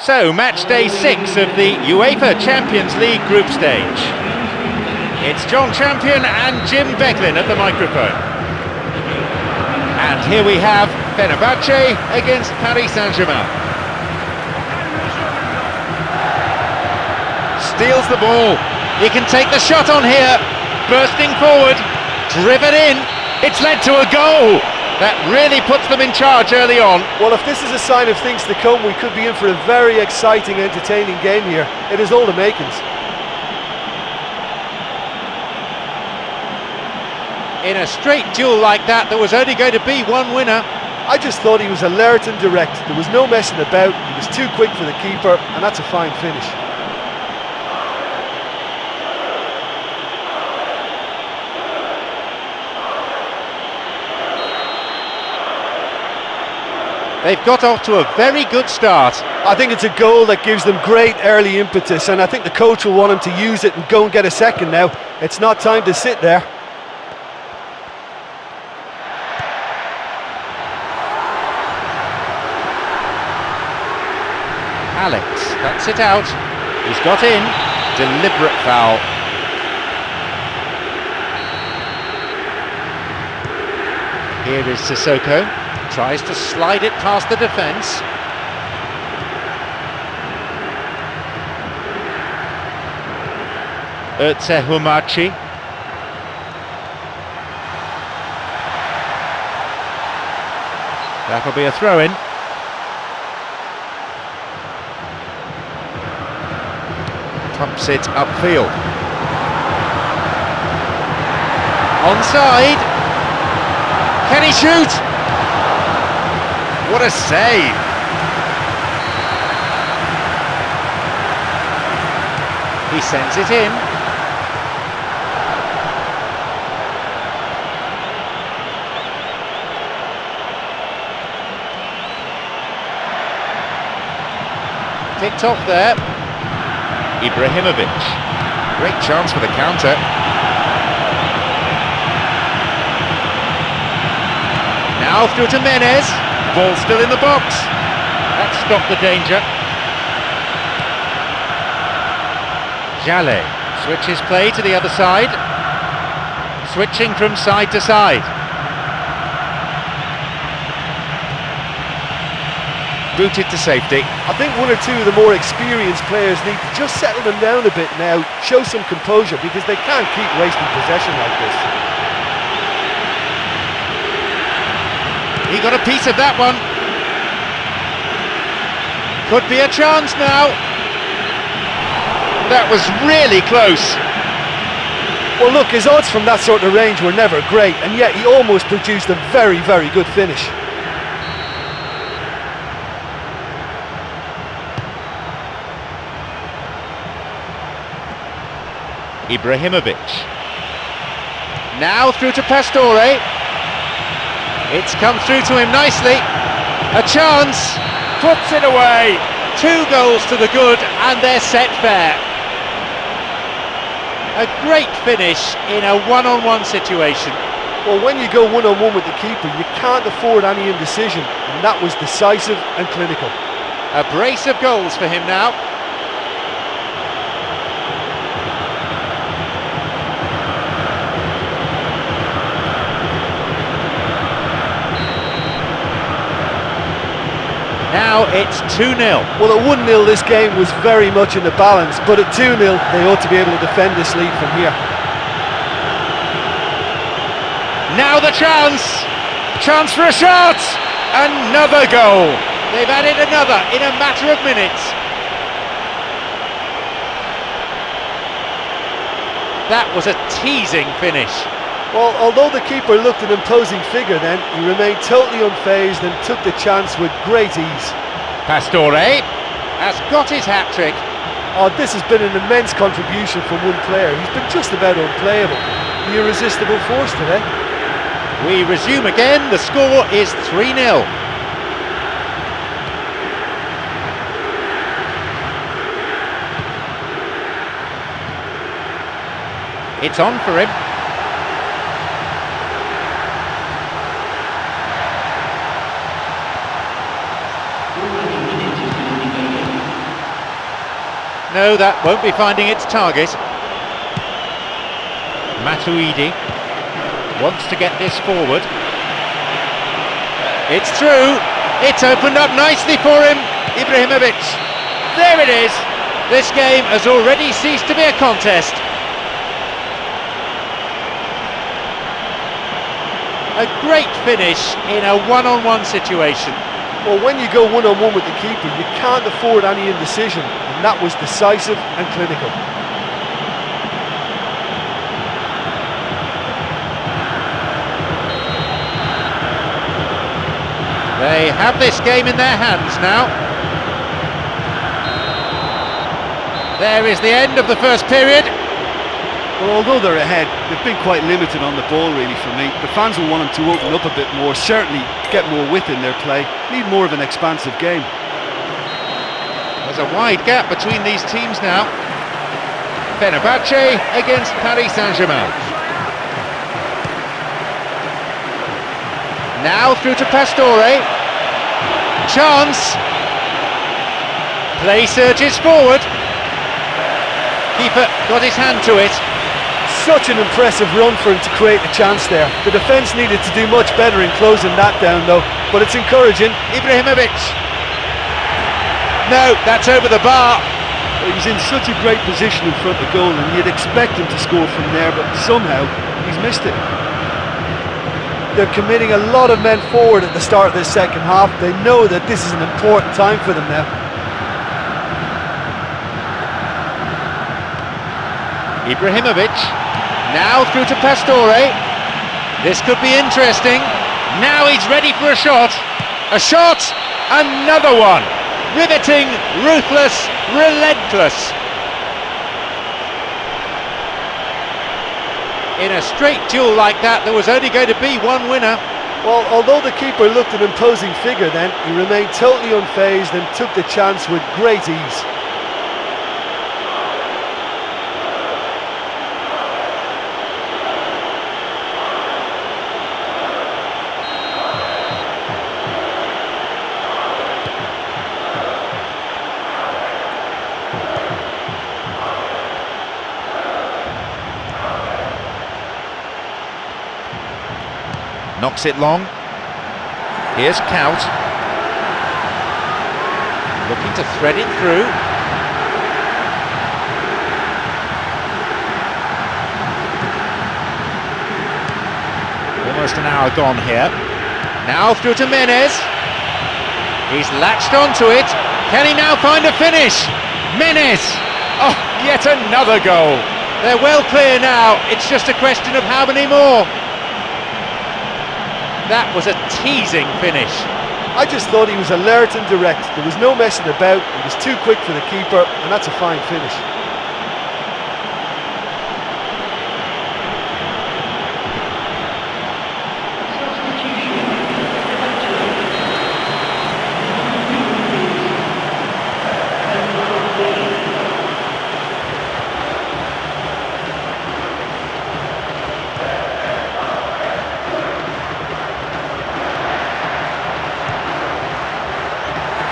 Speaker 1: So, match day 6 of the UEFA Champions League group stage. It's John Champion and Jim Beglin at the microphone. And here we have Fenerbahce against Paris Saint-Germain. Steals the ball. He can take the shot on here. Bursting forward. Driven in. It's led to a goal. That really puts them in charge early on.
Speaker 3: Well, if this is a sign of things to come, we could be in for a very exciting, entertaining game here. It is all the makings.
Speaker 1: In a straight duel like that, there was only going to be one winner.
Speaker 3: I just thought he was alert and direct. There was no messing about. He was too quick for the keeper, and that's a fine finish.
Speaker 1: They've got off to a very good start.
Speaker 3: I think it's a goal that gives them great early impetus, and I think the coach will want him to use it and go and get a second now. It's not time to sit there.
Speaker 1: Alex cuts it out. He's got in. Deliberate foul. Here is Sissoko. Tries to slide it past the defence. Ertze Humachi. That'll be a throw-in. Pumps it upfield. Onside. Can he shoot? What a save! He sends it in. Picked off there. Ibrahimovic. Great chance for the counter. Now through to Menez. Ball still in the box. That stopped the danger. Jallet Switches play to the other side. Switching from side to side. Booted to safety.
Speaker 3: I think one or two of the more experienced players need to just settle them down a bit now, show some composure, because they can't keep wasting possession like this.
Speaker 1: He got a piece of that one. Could be a chance now. That was really close.
Speaker 3: Well look, his odds from that sort of range were never great, and yet he almost produced a very, very good finish.
Speaker 1: Ibrahimovic. Now through to Pastore. It's come through to him nicely. A chance. Puts it away. 2 goals to the good, and they're set fair. A great finish in a one-on-one situation.
Speaker 3: Well, when you go one-on-one with the keeper, you can't afford any indecision, and that was decisive and clinical.
Speaker 1: A brace of goals for him now. Now it's 2-0.
Speaker 3: Well, at 1-0 this game was very much in the balance, but at 2-0 they ought to be able to defend this lead from here.
Speaker 1: Now the chance! Chance for a shot! Another goal! They've added another in a matter of minutes. That was a teasing finish.
Speaker 3: Well, although the keeper looked an imposing figure then, he remained totally unfazed and took the chance with great ease.
Speaker 1: Pastore has got his hat-trick.
Speaker 3: Oh, this has been an immense contribution from one player. He's been just about unplayable. The irresistible force today.
Speaker 1: We resume again. The score is 3-0. It's on for him. No, that won't be finding its target. Matuidi wants to get this forward. It's through. It's opened up nicely for him. Ibrahimovic. There it is. This game has already ceased to be a contest. A great finish in a one-on-one situation.
Speaker 3: Well, when you go one-on-one with the keeper, you can't afford any indecision, and that was decisive and clinical.
Speaker 1: They have this game in their hands now. There is the end of the first period.
Speaker 2: Well, although they're ahead, they've been quite limited on the ball really for me. The fans will want them to open up a bit more, certainly get more width in their play, need more of an expansive game.
Speaker 1: There's a wide gap between these teams now. Fenerbahce against Paris Saint-Germain. Now through to Pastore. Chance. Play surges forward. Keeper got his hand to it.
Speaker 3: Such an impressive run for him to create a chance there. The defence needed to do much better in closing that down though, but it's encouraging.
Speaker 1: Ibrahimovic. No, that's over the bar.
Speaker 2: Well, he was in such a great position in front of goal, and you'd expect him to score from there, but somehow he's missed it.
Speaker 3: They're committing a lot of men forward at the start of this second half. They know that this is an important time for them now.
Speaker 1: Ibrahimovic. Now through to Pastore. This could be interesting. Now he's ready for a shot. A shot! Another one! Riveting, ruthless, relentless. In a straight duel like that, there was only going to be one winner.
Speaker 3: Well, although the keeper looked an imposing figure then, he remained totally unfazed and took the chance with great ease.
Speaker 4: Knocks it long. Here's Kaut.
Speaker 1: Looking to thread it through. Almost an hour gone here. Now through to Menez. He's latched onto it. Can he now find a finish? Menez! Oh, yet another goal. They're well clear now. It's just a question of how many more. That was a teasing finish.
Speaker 3: I just thought he was alert and direct. There was no messing about. He was too quick for the keeper, and that's a fine finish.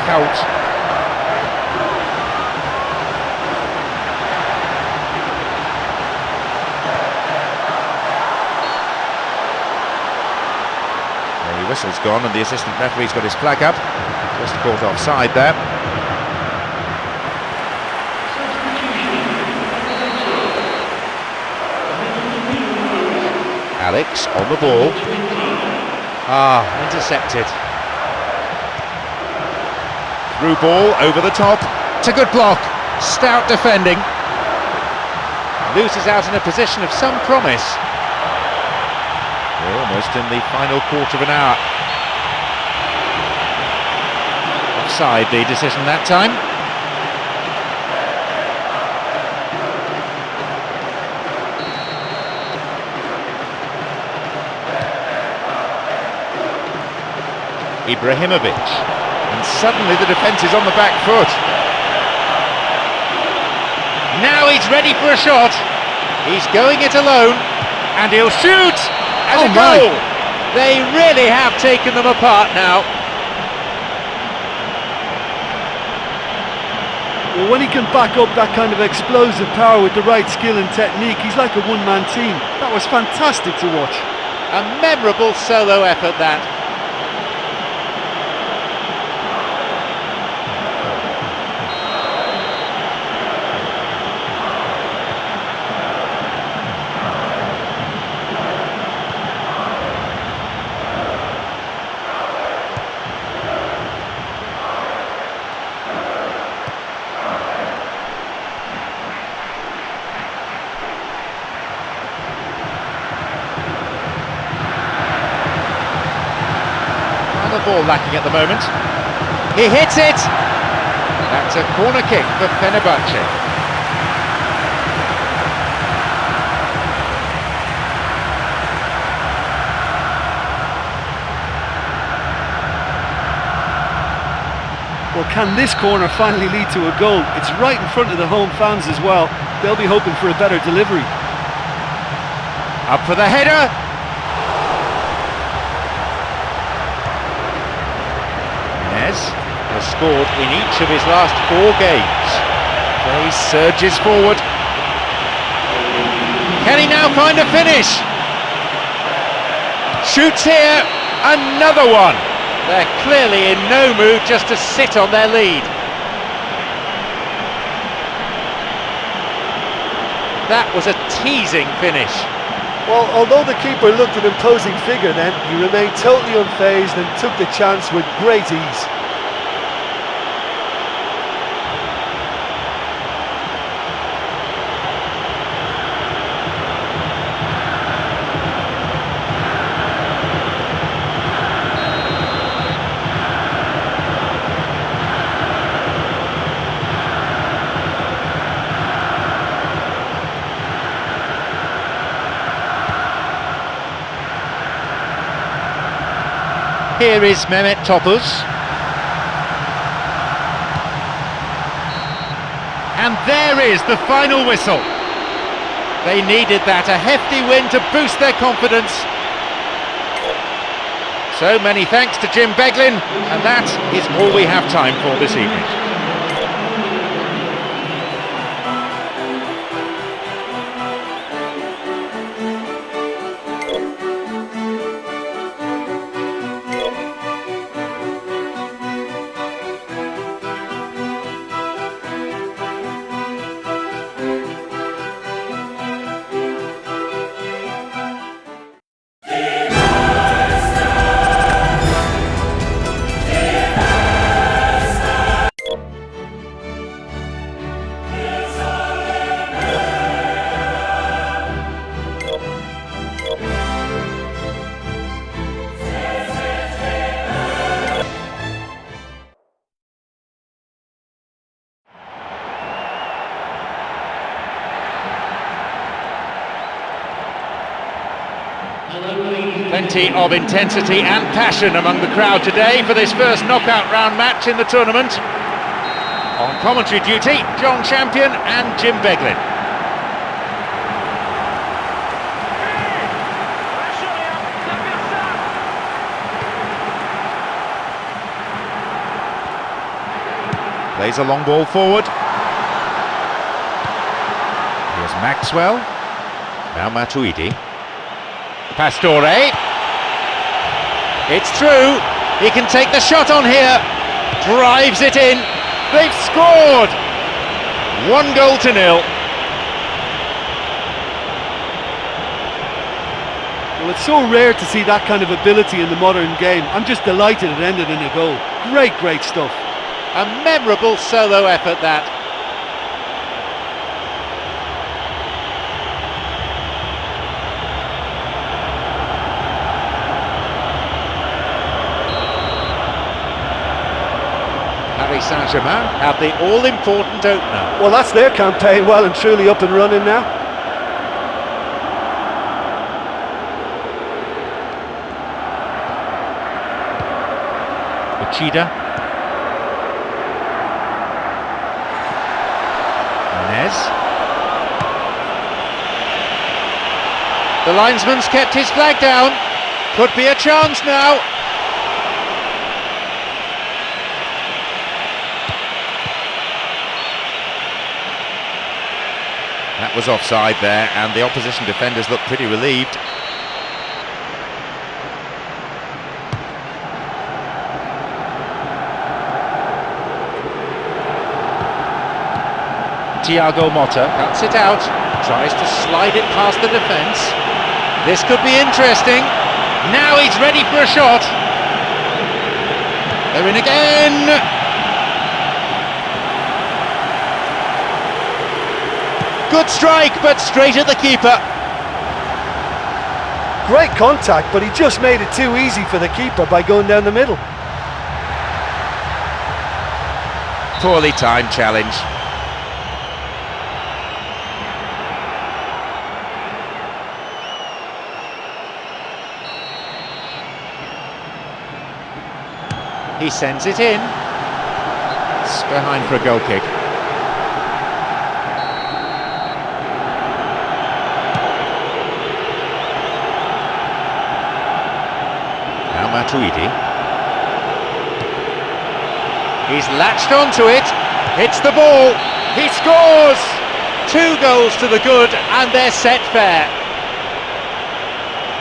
Speaker 1: Kaut.
Speaker 4: The whistle's gone and the assistant referee's got his flag up. Just caught offside there. Alex on the ball.
Speaker 1: Intercepted.
Speaker 4: Through ball over the top.
Speaker 1: It's a good block. Stout defending. Loses out in a position of some promise.
Speaker 4: We're almost in the final quarter of an hour.
Speaker 1: Offside the decision that time.
Speaker 4: Ibrahimovic. And suddenly the defence is on the back foot.
Speaker 1: Now he's ready for a shot. He's going it alone, and he'll shoot. And a goal. They really have taken them apart now.
Speaker 2: Well, when he can back up that kind of explosive power with the right skill and technique, he's like a one-man team. That was fantastic to watch.
Speaker 1: A memorable solo effort, that.
Speaker 4: The ball lacking at the moment.
Speaker 1: He hits it.
Speaker 4: That's a corner kick for Fenerbahce.
Speaker 2: Well, can this corner finally lead to a goal? It's right in front of the home fans as well. They'll be hoping for a better delivery.
Speaker 1: Up for the header.
Speaker 4: Has scored in each of his last 4 games. So he surges forward.
Speaker 1: Can he now find a finish? Shoots here. Another one. They're clearly in no mood just to sit on their lead. That was a teasing finish.
Speaker 3: Well, although the keeper looked an imposing figure then, he remained totally unfazed and took the chance with great ease.
Speaker 1: Here is Mehmet Topuz. And there is the final whistle. They needed that, a hefty win to boost their confidence. So many thanks to Jim Beglin, and that is all we have time for this evening. Plenty of intensity and passion among the crowd today for this first knockout round match in the tournament. On commentary duty, John Champion and Jim Beglin.
Speaker 4: Plays a long ball forward. Here's Maxwell. Now Matuidi.
Speaker 1: Pastore. It's true. He can take the shot on here. Drives it in. They've scored. 1-0.
Speaker 3: Well, it's so rare to see that kind of ability in the modern game. I'm just delighted it ended in a goal. Great stuff.
Speaker 1: A memorable solo effort, that. Paris Saint-Germain have the all-important opener.
Speaker 3: Well, that's their campaign, well and truly up and running now.
Speaker 1: Uchida. The linesman's kept his flag down. Could be a chance now.
Speaker 4: That was offside there, and the opposition defenders looked pretty relieved.
Speaker 1: Thiago Motta cuts it out, tries to slide it past the defence. This could be interesting. Now he's ready for a shot. They're in again. Good strike, but straight at the keeper.
Speaker 3: Great contact, but he just made it too easy for the keeper by going down the middle.
Speaker 4: Poorly timed challenge.
Speaker 1: He sends it in. It's behind for a goal kick.
Speaker 4: Now Matuidi.
Speaker 1: He's latched onto it. Hits the ball. He scores! 2 goals to the good, and they're set fair.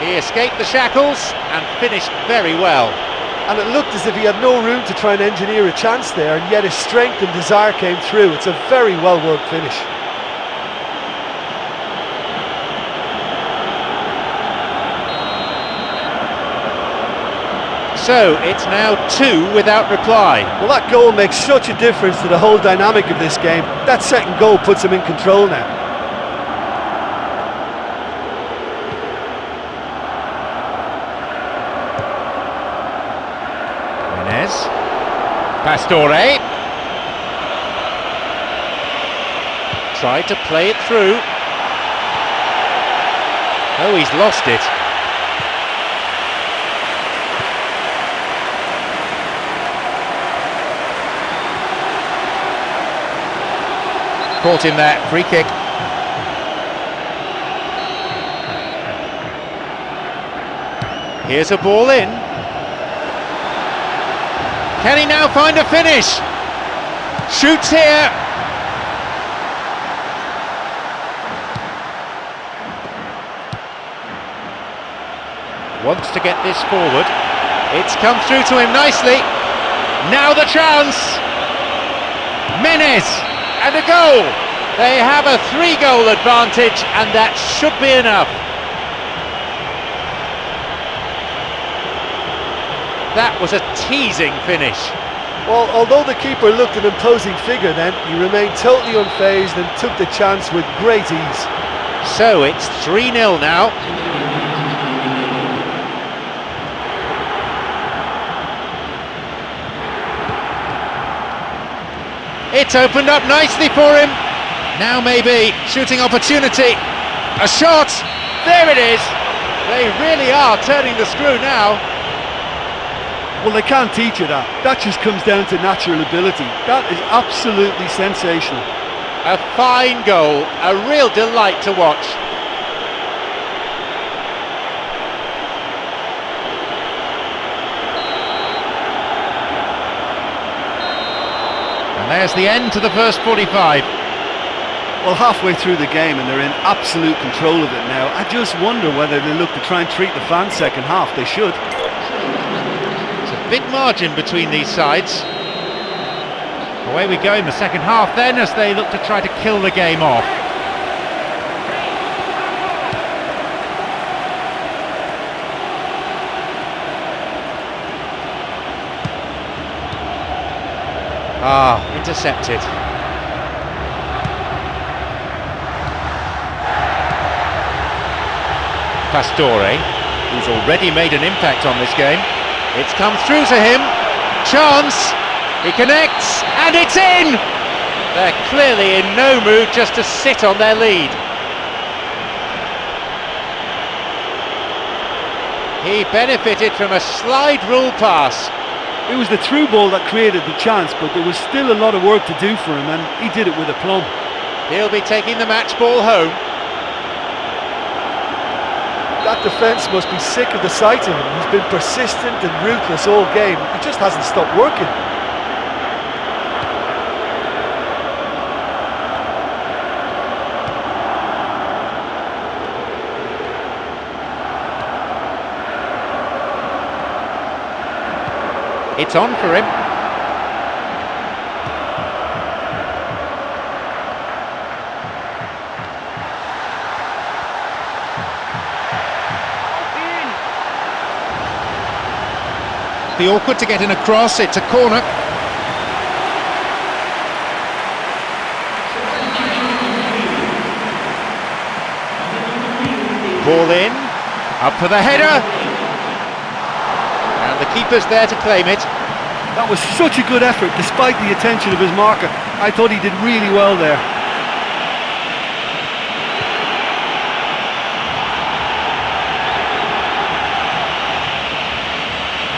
Speaker 1: He escaped the shackles and finished very well.
Speaker 3: And it looked as if he had no room to try and engineer a chance there, and yet his strength and desire came through. It's a very well-worked finish.
Speaker 1: So it's now 2 without reply.
Speaker 3: Well, that goal makes such a difference to the whole dynamic of this game. That second goal puts him in control now.
Speaker 1: Pastore tried to play it through. Oh, he's lost it.
Speaker 4: Caught him there, free kick.
Speaker 1: Here's a ball in. Can he now find a finish? Shoots here. Wants to get this forward. It's come through to him nicely. Now the chance. Menez and a goal. They have a 3-goal advantage, and that should be enough. That was a teasing finish.
Speaker 3: Well, although the keeper looked an imposing figure then, he remained totally unfazed and took the chance with great ease.
Speaker 1: So it's 3-0 now. It's opened up nicely for him. Now maybe shooting opportunity. A shot. There it is. They really are turning the screw now.
Speaker 2: Well, they can't teach you that. That just comes down to natural ability. That is absolutely sensational.
Speaker 1: A fine goal, a real delight to watch. And there's the end to the first 45.
Speaker 2: Well, halfway through the game and they're in absolute control of it now. I just wonder whether they look to try and treat the fans second half. They should.
Speaker 1: It's a big margin between these sides. Away we go in the second half then, as they look to try to kill the game off. Intercepted. Pastore, who's already made an impact on this game. It's come through to him. Chance. He connects, and it's in! They're clearly in no mood just to sit on their lead. He benefited from a slide rule pass.
Speaker 2: It was the through ball that created the chance, but there was still a lot of work to do for him, and he did it with aplomb.
Speaker 1: He'll be taking the match ball home.
Speaker 3: That defence must be sick of the sight of him. He's been persistent and ruthless all game. He just hasn't stopped working.
Speaker 1: It's on for him. Be awkward to get in across, it's a corner. Ball in, up for the header. And the keeper's there to claim it.
Speaker 2: That was such a good effort despite the attention of his marker. I thought he did really well there.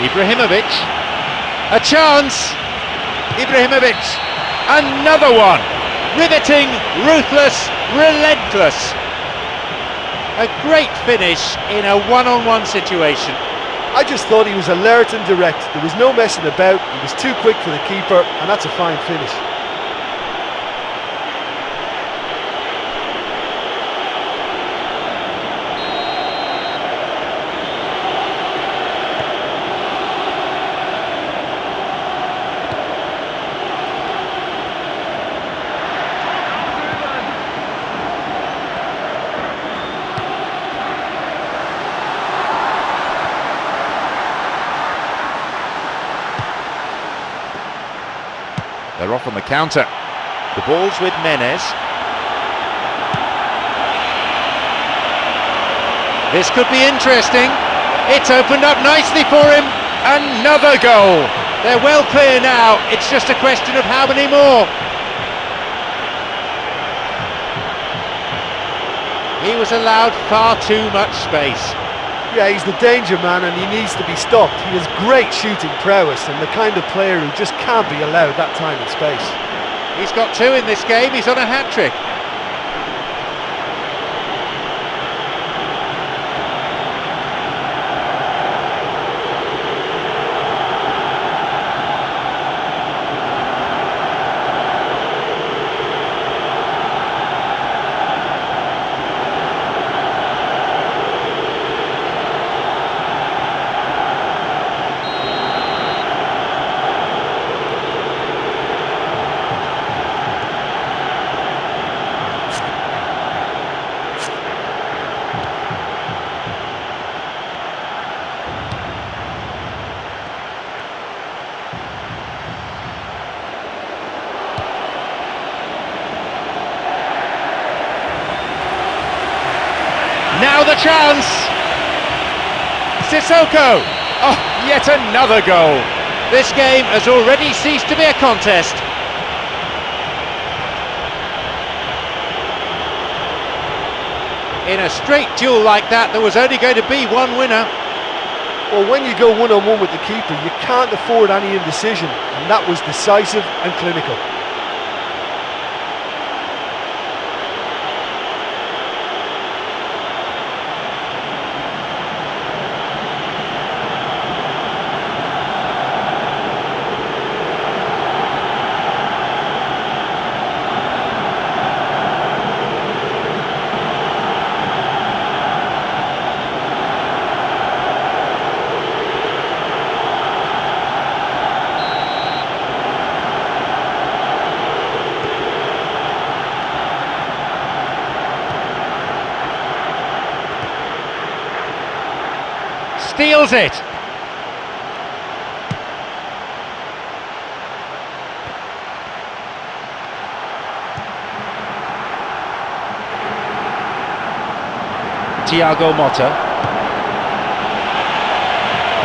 Speaker 1: Ibrahimovic, a chance. Ibrahimovic, another one. Riveting, ruthless, relentless. A great finish in a one-on-one situation.
Speaker 3: I just thought he was alert and direct. There was no messing about. He was too quick for the keeper, and that's a fine finish.
Speaker 1: They're off on the counter. The ball's with Menez. This could be interesting. It's opened up nicely for him. Another goal. They're well clear now. It's just a question of how many more. He was allowed far too much space.
Speaker 3: Yeah, he's the danger man and he needs to be stopped. He has great shooting prowess and the kind of player who just can't be allowed that time and space.
Speaker 1: He's got two in this game, he's on a hat-trick. Now the chance! Sissoko! Oh, yet another goal! This game has already ceased to be a contest. In a straight duel like that, there was only going to be one winner.
Speaker 3: Well, when you go one-on-one with the keeper, you can't afford any indecision, and that was decisive and clinical.
Speaker 1: Steals it. Thiago Motta.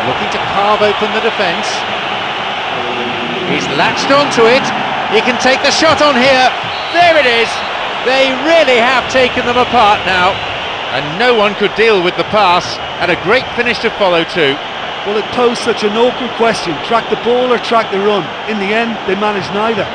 Speaker 1: Looking to carve open the defence. He's latched onto it. He can take the shot on here. There it is. They really have taken them apart now. And no one could deal with the pass, and a great finish to follow too.
Speaker 2: Well, it posed such an awkward question, track the ball or track the run. In the end, they managed neither.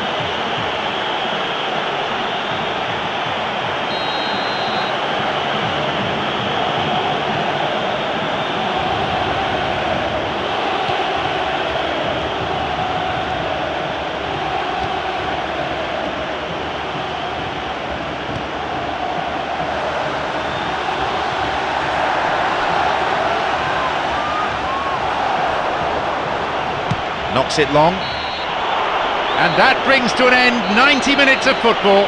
Speaker 1: Knocks it long. And that brings to an end 90 minutes of football.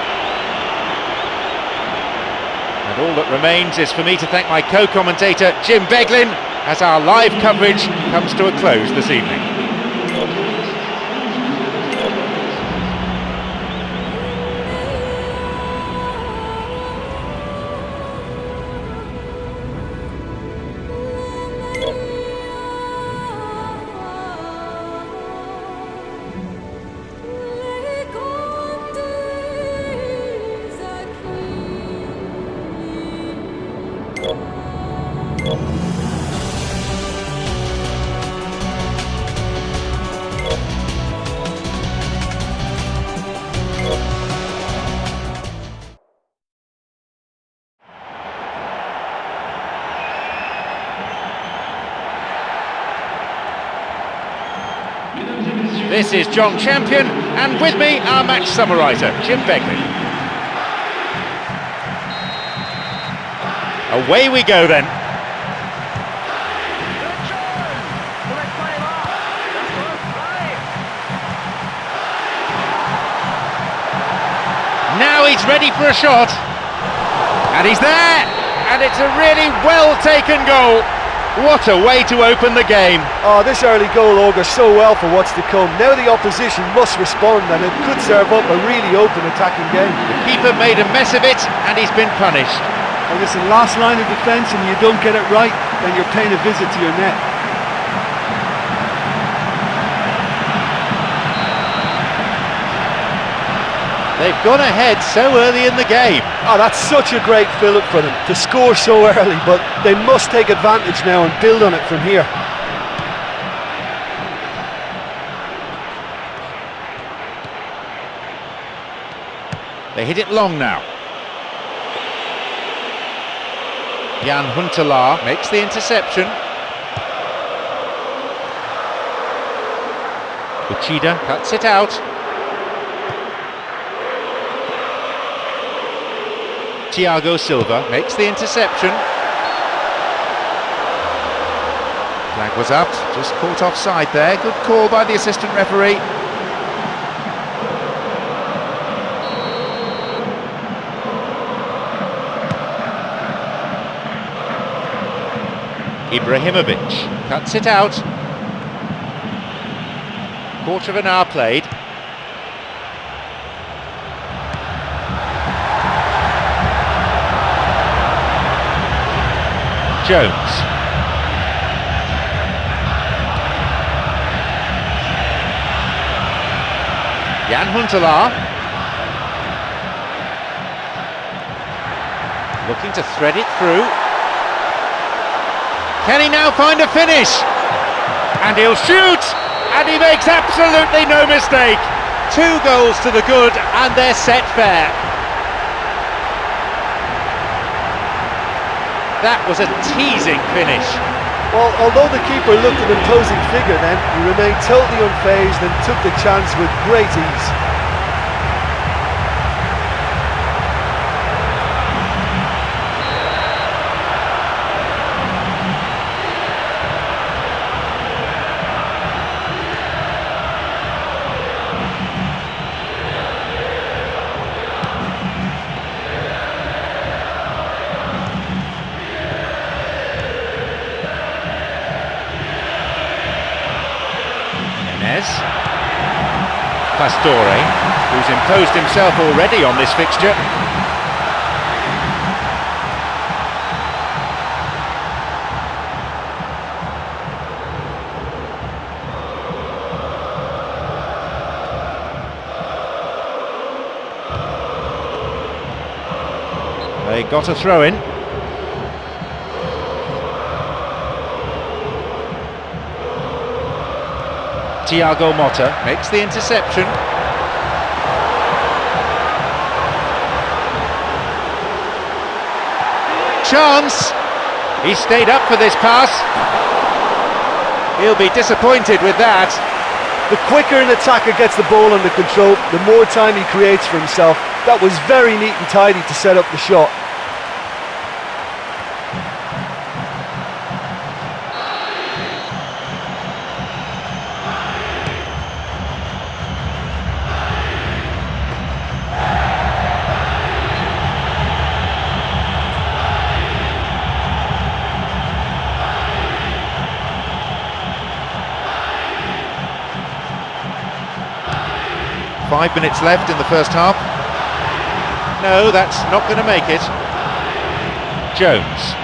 Speaker 1: And all that remains is for me to thank my co-commentator Jim Beglin as our live coverage comes to a close this evening. This is John Champion, and with me, our match summariser, Jim Beglin. Away we go then. Now he's ready for a shot. And he's there! And it's a really well-taken goal. What a way to open the game.
Speaker 3: Oh, this early goal augurs so well for what's to come. Now the opposition must respond, and it could serve up a really open attacking game.
Speaker 1: The keeper made a mess of it, and he's been punished.
Speaker 2: And listen, last line of defence and you don't get it right, then you're paying a visit to your net.
Speaker 1: They've gone ahead so early in the game.
Speaker 3: Oh, that's such a great fillip for them, to score so early, but they must take advantage now and build on it from here.
Speaker 1: They hit it long now. Jan Huntelaar makes the interception. Uchida cuts it out. Thiago Silva makes the interception. Flag was up, just caught offside there. Good call by the assistant referee. Ibrahimovic cuts it out. Quarter of an hour played. Jones. Jan Huntelaar. Looking to thread it through. Can he now find a finish? And he'll shoot! And he makes absolutely no mistake. 2 goals to the good, and they're set fair. That was a teasing finish.
Speaker 3: Well, although the keeper looked an imposing figure then, he remained totally unfazed and took the chance with great ease.
Speaker 1: Pastore, who's imposed himself already on this fixture. They got a throw in. Thiago Motta makes the interception. Chance! He stayed up for this pass. He'll be disappointed with that.
Speaker 3: The quicker an attacker gets the ball under control, the more time he creates for himself. That was very neat and tidy to set up the shot.
Speaker 1: Five minutes left in the first half. No, that's not going to make it. Jones.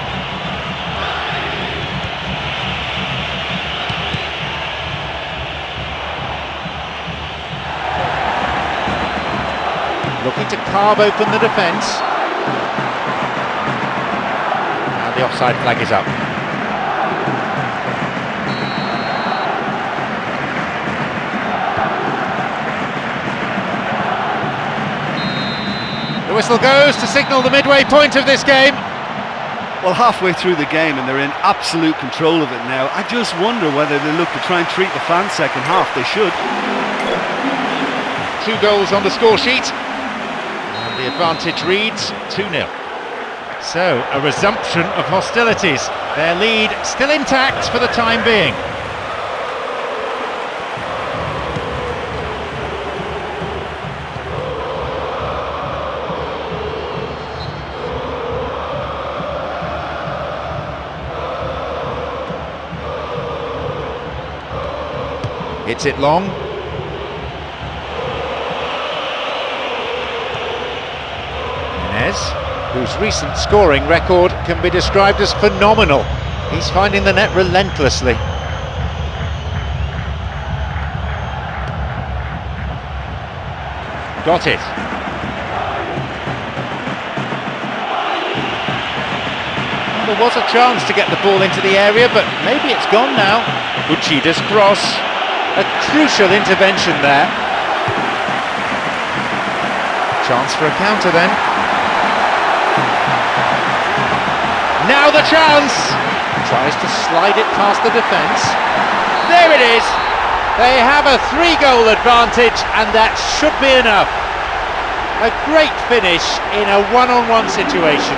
Speaker 1: Looking to carve open the defence. And the offside flag is up. The whistle goes to signal the midway point of this game.
Speaker 2: Well, halfway through the game and they're in absolute control of it now. I just wonder whether they look to try and treat the fans second half. They should.
Speaker 1: 2 goals on the score sheet. And the advantage reads 2-0. So, a resumption of hostilities. Their lead still intact for the time being. Hits it long. Jimenez, whose recent scoring record can be described as phenomenal. He's finding the net relentlessly. Got it. There was a chance to get the ball into the area, but maybe it's gone now. Uchida's cross. A crucial intervention there. Chance for a counter then. Now the chance! Tries to slide it past the defence. There it is! They have a 3-goal advantage, and that should be enough. A great finish in a one-on-one situation.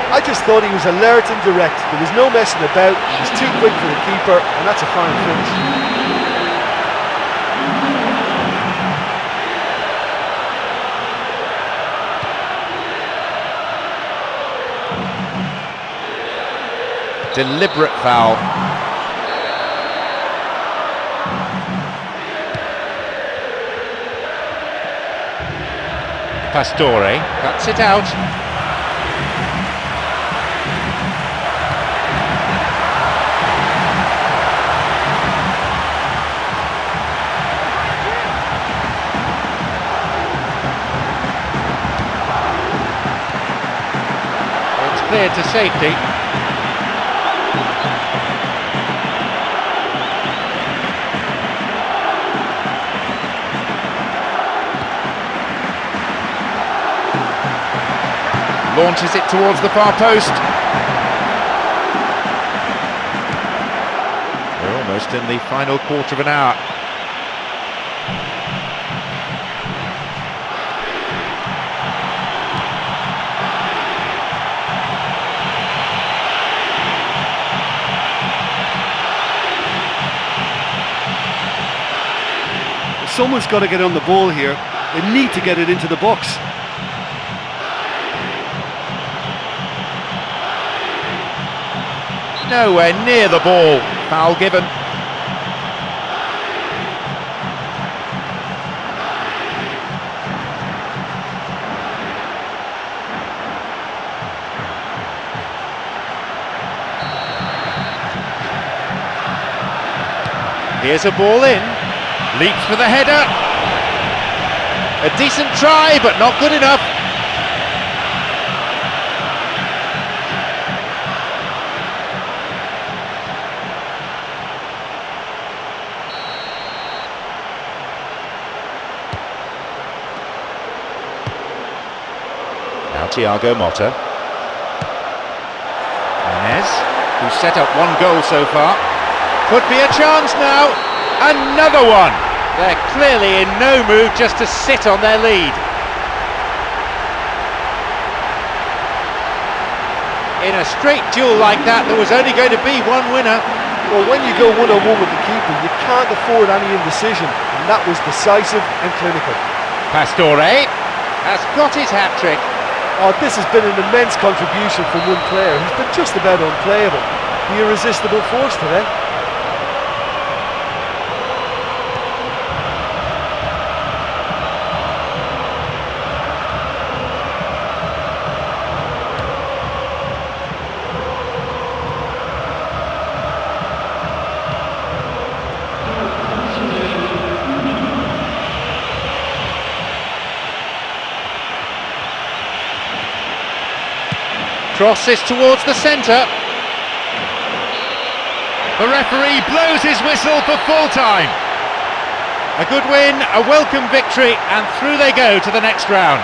Speaker 3: I just thought he was alert and direct. There was no messing about. He was too quick for the keeper, and that's a fine finish.
Speaker 1: Deliberate foul. Pastore cuts it out. cleared to safety. Launches it towards the far post. We're almost in the final quarter of an hour.
Speaker 2: Someone's got to get on the ball here. They need to get it into the box.
Speaker 1: Nowhere near the ball. Foul given. Here's a ball in. Leaps for the header. A decent try, but not good enough. Now Thiago Motta. Menez, who's set up one goal so far. Could be a chance now. Another one. They're clearly in no mood just to sit on their lead. In a straight duel like that, there was only going to be one winner.
Speaker 3: Well, when you go one-on-one with the keeper, you can't afford any indecision, and that was decisive and clinical.
Speaker 1: Pastore has got his hat-trick.
Speaker 3: Oh, this has been an immense contribution from one player. He's been just about unplayable. The irresistible force today.
Speaker 1: Crosses towards the centre. The referee blows his whistle for full time. A good win, a welcome victory, and through they go to the next round.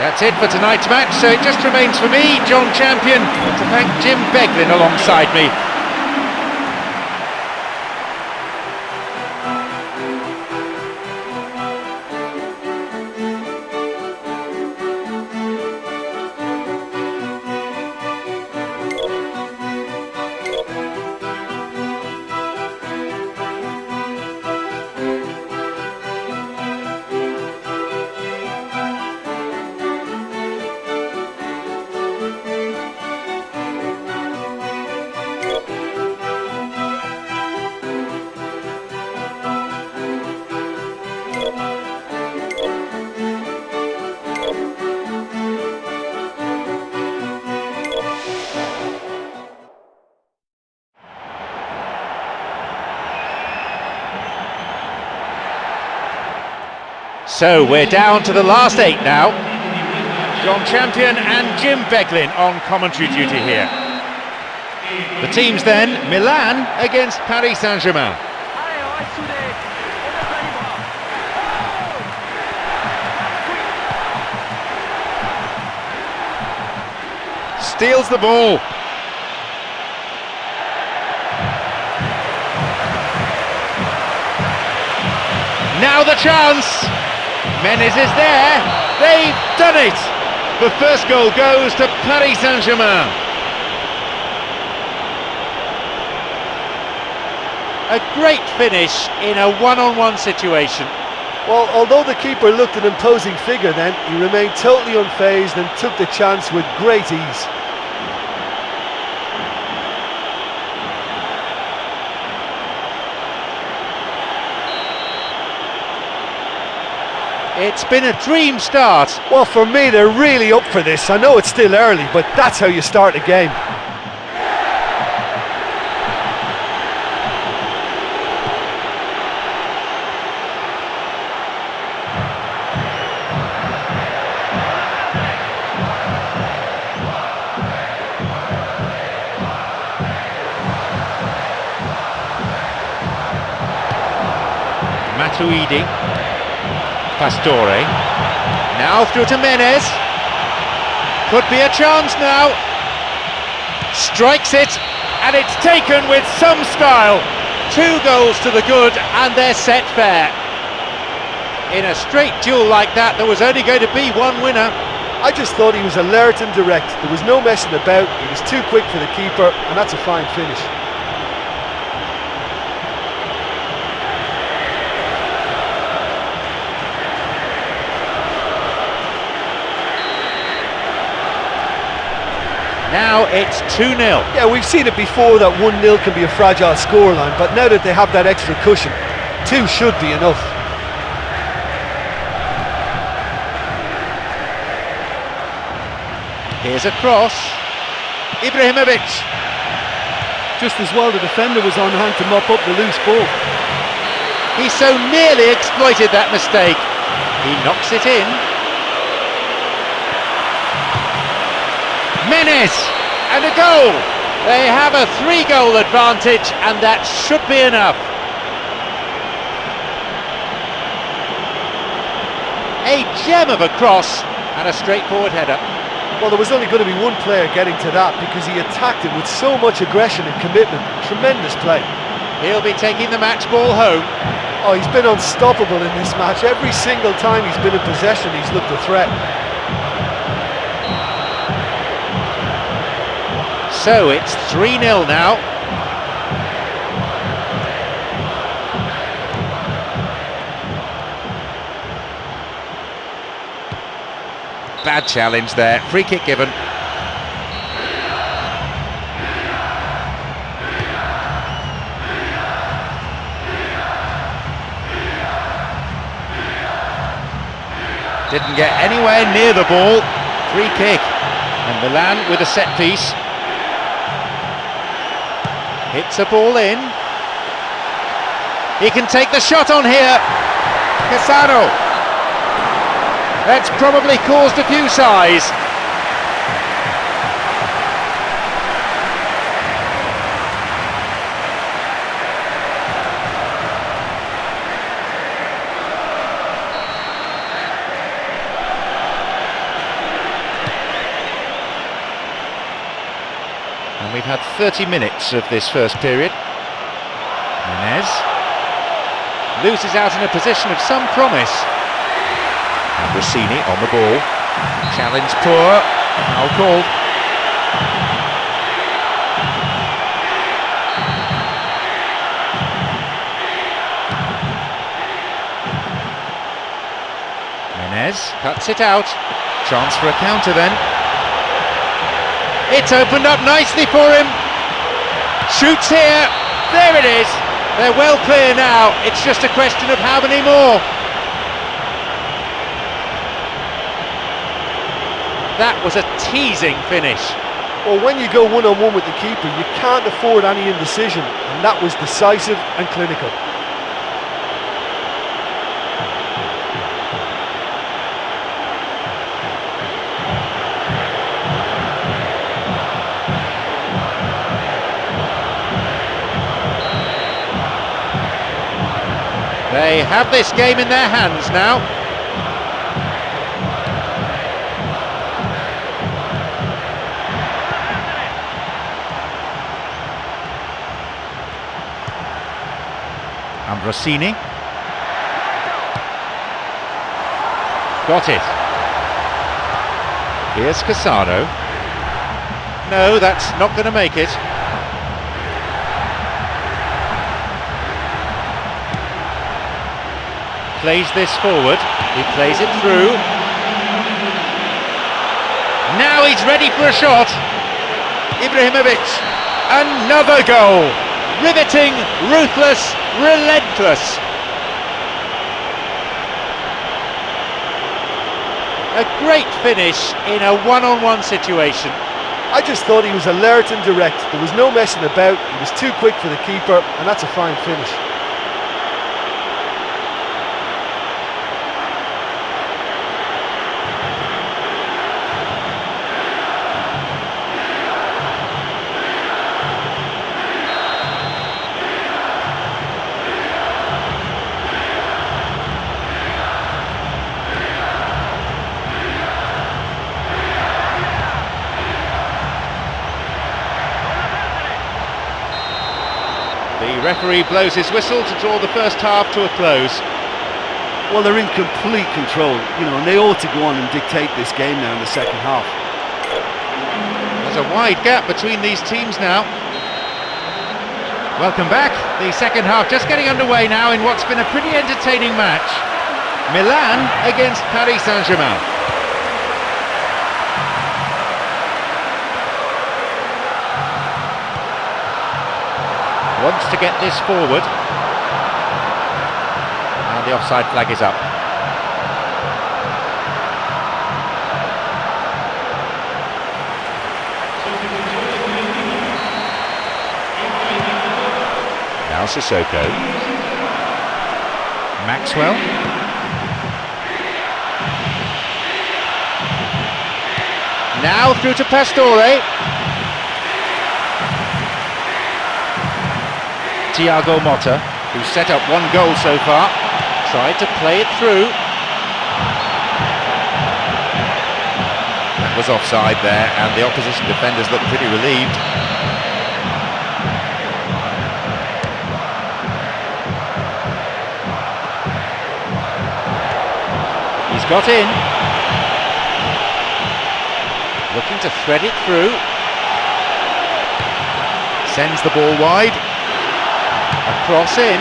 Speaker 1: That's it for tonight's match, so it just remains for me, John Champion, to thank Jim Beglin alongside me. So we're down to the last 8 now. John Champion and Jim Beglin on commentary duty here. The teams then, Milan against Paris Saint-Germain. Steals the ball. Now the chance. Menez is there. They've done it. The first goal goes to Paris Saint-Germain. A great finish in a one-on-one situation.
Speaker 3: Well, although the keeper looked an imposing figure then, he remained totally unfazed and took the chance with great ease.
Speaker 1: It's been a dream start.
Speaker 3: Well, for me, they're really up for this. I know it's still early, but that's how you start a game.
Speaker 1: Matuidi. Pastore. Now through to Menez. Could be a chance now. Strikes it, and it's taken with some style. 2 goals to the good, and they're set fair. In a straight duel like that, there was only going to be one winner.
Speaker 3: I just thought he was alert and direct. There was no messing about. He was too quick for the keeper, and that's a fine finish.
Speaker 1: Now it's 2-0.
Speaker 3: Yeah, we've seen it before that 1-0 can be a fragile scoreline, but now that they have that extra cushion, 2 should be enough.
Speaker 1: Here's a cross. Ibrahimovic.
Speaker 2: Just as well the defender was on hand to mop up the loose ball.
Speaker 1: He so nearly exploited that mistake. He knocks it in. Menez, and a goal. They have a 3-goal advantage, and that should be enough. A gem of a cross and a straightforward header.
Speaker 3: Well, there was only going to be one player getting to that because he attacked it with so much aggression and commitment. Tremendous play.
Speaker 1: He'll be taking the match ball home.
Speaker 3: Oh, he's been unstoppable in this match. Every single time he's been in possession, he's looked a threat.
Speaker 1: So it's 3-0 now. Bad challenge there, free kick given. Didn't get anywhere near the ball. Free kick. And Milan with a set piece. Hits a ball in. He can take the shot on here. Cassano. That's probably caused a few sighs. And we've had 30 minutes of this first period. Menez loses out in a position of some promise. And Rossini on the ball. Challenge poor. Foul called. Menez cuts it out. Chance for a counter then. It's opened up nicely for him. Shoots here. There it is. They're well clear now. It's just a question of how many more. That was a teasing finish.
Speaker 3: Well, when you go one-on-one with the keeper, you can't afford any indecision, and that was decisive and clinical.
Speaker 1: They have this game in their hands now. And Rossini. Got it. Here's Cassano. No, that's not going to make it. Plays this forward. He plays it through. Now he's ready for a shot. Ibrahimovic. Another goal. Riveting, ruthless, relentless. A great finish in a one-on-one situation.
Speaker 3: I just thought he was alert and direct. There was no messing about. He was too quick for the keeper, and that's a fine finish.
Speaker 1: The referee blows his whistle to draw the first half to a close.
Speaker 2: Well, they're in complete control, and they ought to go on and dictate this game now in the second half.
Speaker 1: There's a wide gap between these teams now. Welcome back. The second half just getting underway now in what's been a pretty entertaining match. Milan against Paris Saint-Germain. Wants to get this forward. And the offside flag is up. Now Sissoko. Maxwell. Now through to Pastore. Thiago Motta, who's set up one goal so far, tried to play it through. That was offside there, and the opposition defenders looked pretty relieved. He's got in. Looking to thread it through. Sends the ball wide. A cross in,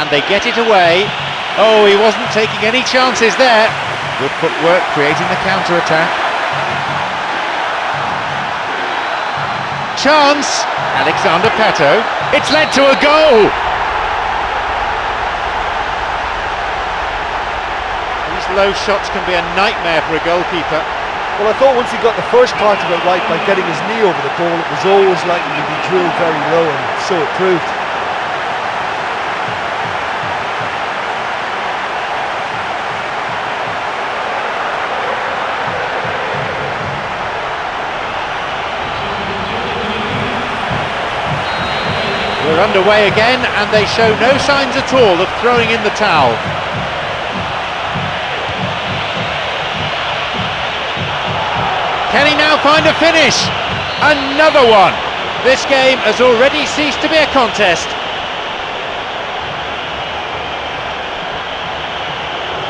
Speaker 1: and they get it away. Oh, he wasn't taking any chances there. Good footwork, creating the counter-attack. Chance! Alexander Pato. It's led to a goal! These low shots can be a nightmare for a goalkeeper.
Speaker 3: Well, I thought once he got the first part of it right by getting his knee over the ball, it was always likely to be drilled very low, and so it proved.
Speaker 1: We're underway again, and they show no signs at all of throwing in the towel. Can he now find a finish? Another one! This game has already ceased to be a contest.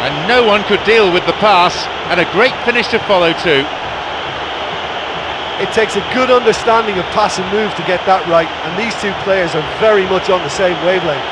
Speaker 1: And no one could deal with the pass, and a great finish to follow too.
Speaker 3: It takes a good understanding of pass and move to get that right, and these two players are very much on the same wavelength.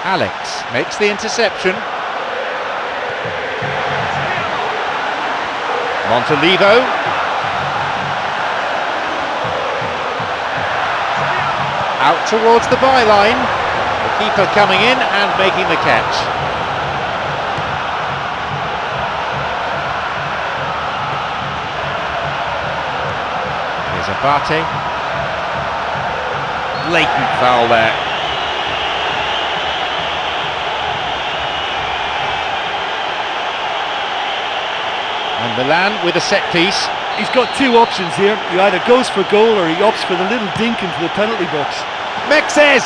Speaker 1: Alex makes the interception. Montolivo. Out towards the byline. The keeper coming in and making the catch. Here's Abate. Blatant foul there. And Milan with a set piece.
Speaker 2: He's got two options here. He either goes for goal or he opts for the little dink into the penalty box.
Speaker 1: Mexes!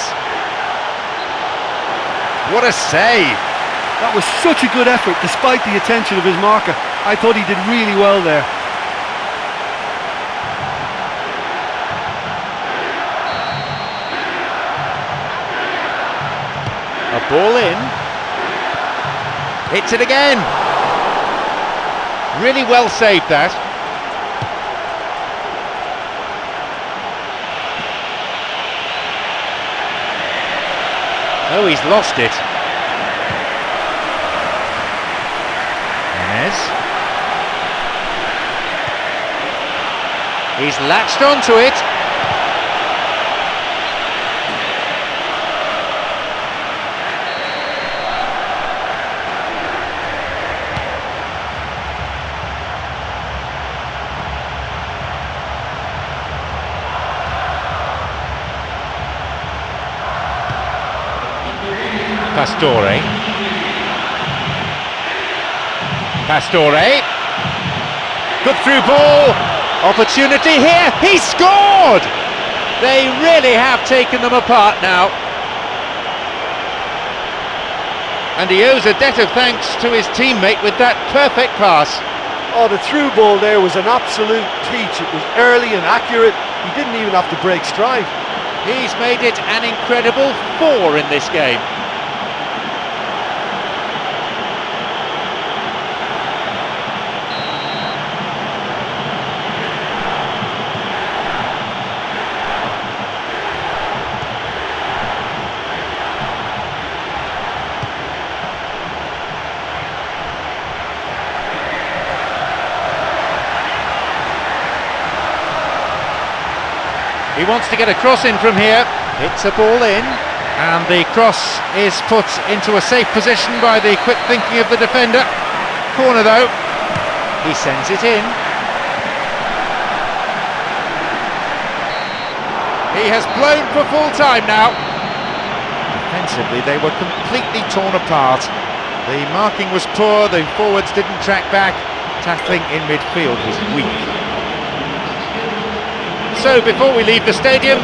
Speaker 1: What a save!
Speaker 2: That was such a good effort despite the attention of his marker. I thought he did really well there.
Speaker 1: A ball in. Hits it again. Really well saved that. Oh, he's lost it. Jimenez. He's latched onto it. Pastore. Pastore. Good through ball. Opportunity here. He scored! They really have taken them apart now. And he owes a debt of thanks to his teammate with that perfect pass.
Speaker 3: Oh, the through ball there was an absolute peach. It was early and accurate. He didn't even have to break stride.
Speaker 1: He's made it an incredible 4 in this game. He wants to get a cross in from here. It's a ball in, and the cross is put into a safe position by the quick thinking of the defender. Corner though. He sends it in. He has blown for full time now.
Speaker 4: Defensively, they were completely torn apart. The marking was poor, the forwards didn't track back. Tackling in midfield was weak.
Speaker 1: So before we leave the stadium,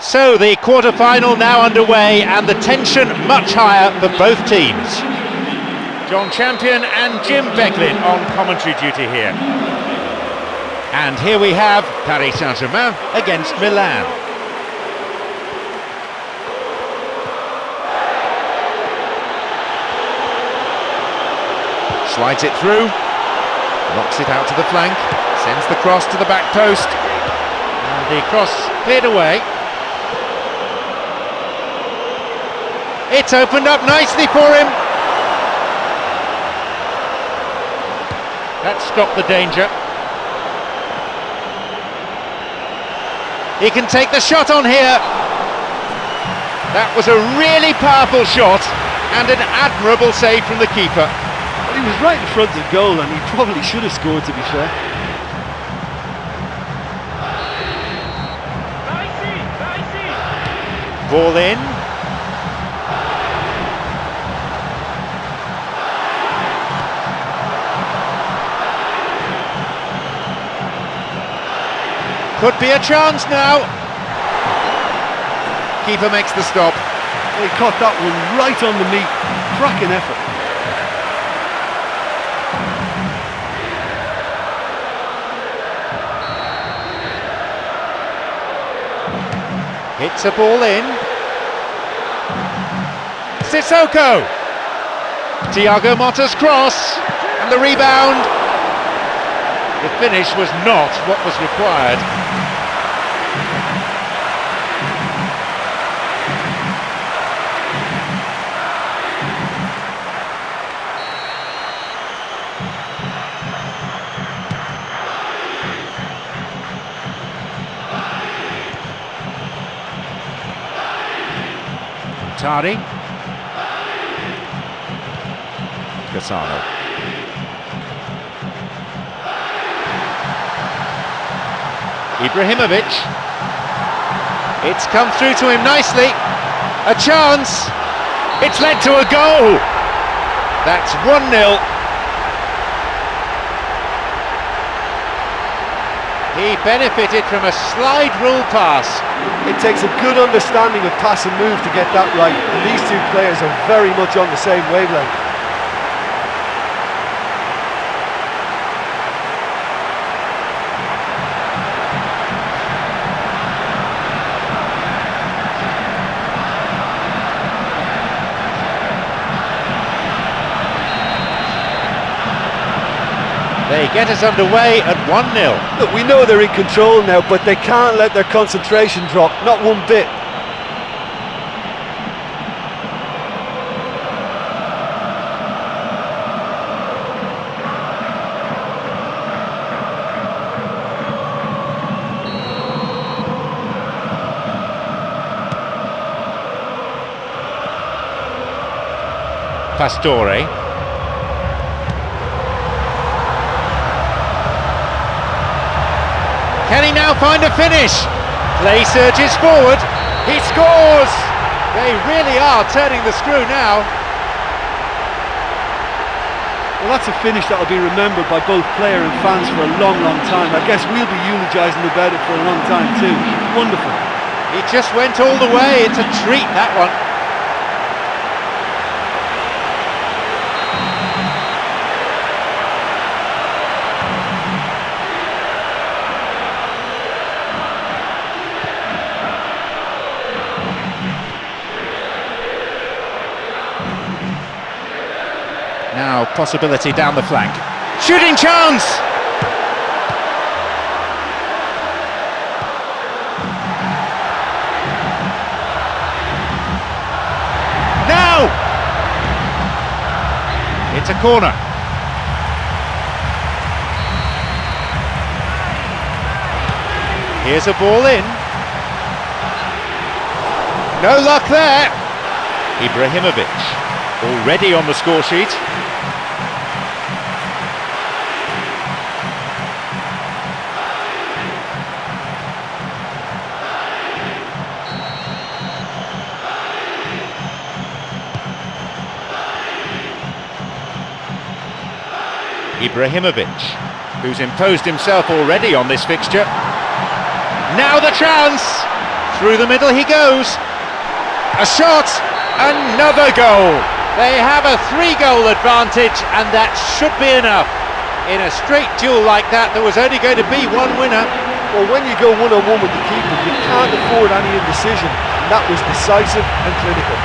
Speaker 1: So the quarter-final now underway, and the tension much higher for both teams. John Champion and Jim Beglin on commentary duty here. And here we have Paris Saint-Germain against Milan.
Speaker 4: Slides it through, knocks it out to the flank, sends the cross to the back post.
Speaker 1: And the cross cleared away. It's opened up nicely for him. That stopped the danger. He can take the shot on here. That was a really powerful shot and an admirable save from the keeper.
Speaker 2: He was right in front of the goal and he probably should have scored, to be fair.
Speaker 1: Ball in. Could be a chance now. Keeper makes the stop.
Speaker 2: He caught that one right on the meat. Cracking effort.
Speaker 1: Hits a ball in. Sissoko. Thiago Motta's cross. And the rebound. The finish was not what was required. Tari.
Speaker 4: Cassano.
Speaker 1: Ibrahimovic. It's come through to him nicely. A chance. It's led to a goal. That's 1-0. He benefited from a slide rule pass.
Speaker 3: It takes a good understanding of pass and move to get that right, and these two players are very much on the same wavelength.
Speaker 1: They get us underway at 1-0.
Speaker 3: Look, we know they're in control now, but they can't let their concentration drop, not one bit.
Speaker 1: Pastore. Can he now find a finish? Play surges forward. He scores! They really are turning the screw now.
Speaker 2: Well, that's a finish that'll be remembered by both player and fans for a long, long time. I guess we'll be eulogising about it for a long time too. Wonderful.
Speaker 1: He just went all the way. It's a treat, that one. Now, possibility down the flank. Shooting chance! Now! It's a corner. Here's a ball in. No luck there. Ibrahimovic, already on the score sheet. Ibrahimovic, who's imposed himself already on this fixture. Now the chance! Through the middle he goes. A shot, another goal. They have a 3-goal advantage, and that should be enough. In a straight duel like that, there was only going to be one winner.
Speaker 3: Well, when you go one-on-one with the keeper, you can't afford any indecision. And that was decisive and clinical.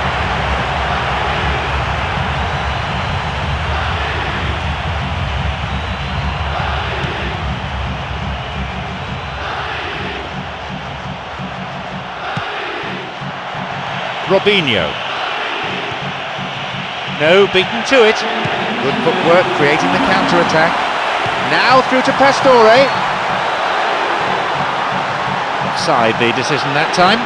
Speaker 1: Robinho. No, beaten to it. Good footwork, creating the counter-attack. Now through to Pastore. Offside the decision that time.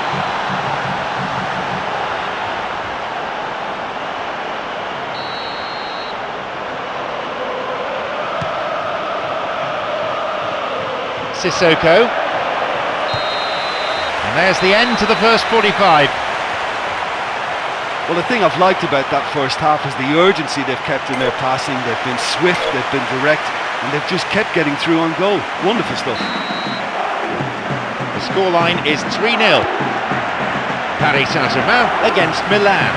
Speaker 1: Sissoko. And there's the end to the first 45.
Speaker 2: Well, the thing I've liked about that first half is the urgency they've kept in their passing. They've been swift, they've been direct, and they've just kept getting through on goal. Wonderful stuff.
Speaker 1: The scoreline is 3-0. Paris Saint-Germain against Milan.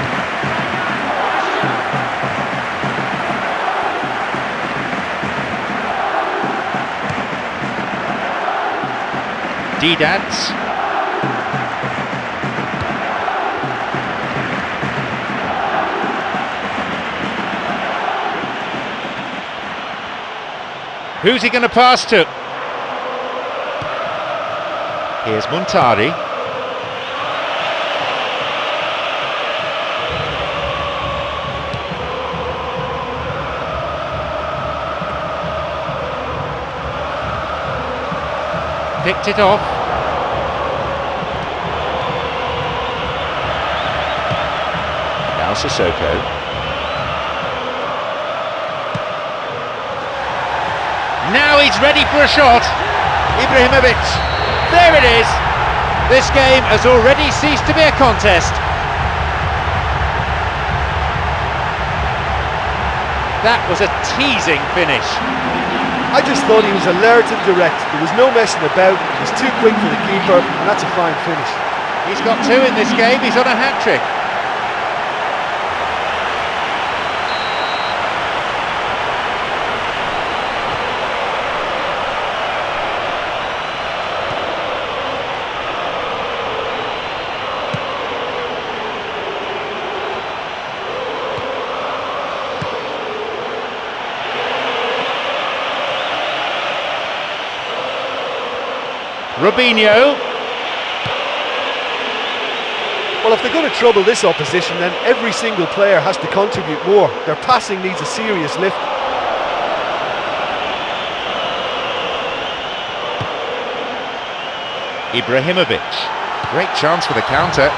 Speaker 1: Didads. Who's he going to pass to? Here's Muntari. Picked it off. Now Sissoko. Now he's ready for a shot. Ibrahimovic. There it is. This game has already ceased to be a contest. That was a teasing finish.
Speaker 3: I just thought he was alert and direct. There was no messing about. He was too quick for the keeper, and that's a fine finish.
Speaker 1: He's got 2 in this game. He's on a hat-trick. Robinho.
Speaker 3: Well, if they're going to trouble this opposition, then every single player has to contribute more. Their passing needs a serious lift.
Speaker 1: Ibrahimovic. Great chance for the counter.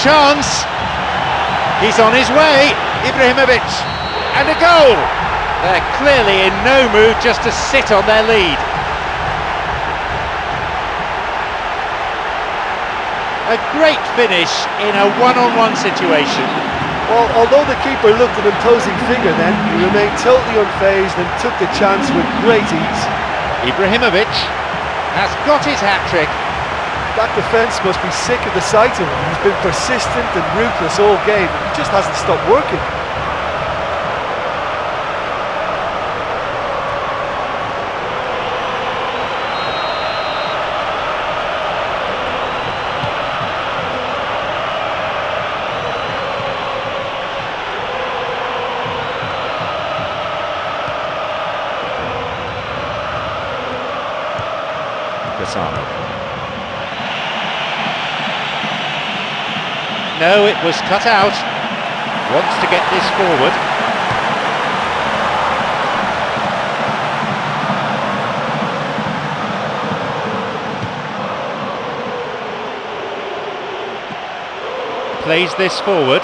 Speaker 1: chance. He's on his way, Ibrahimovic, and a goal. They're clearly in no mood just to sit on their lead. A great finish in a one-on-one situation.
Speaker 3: Well, although the keeper looked an imposing figure then, he remained totally unfazed and took the chance with great ease.
Speaker 1: Ibrahimovic has got his hat-trick.
Speaker 3: That defence must be sick of the sight of him. He's been persistent and ruthless all game. He just hasn't stopped working.
Speaker 1: Cassano. No, it was cut out. Wants to get this forward. Plays this forward.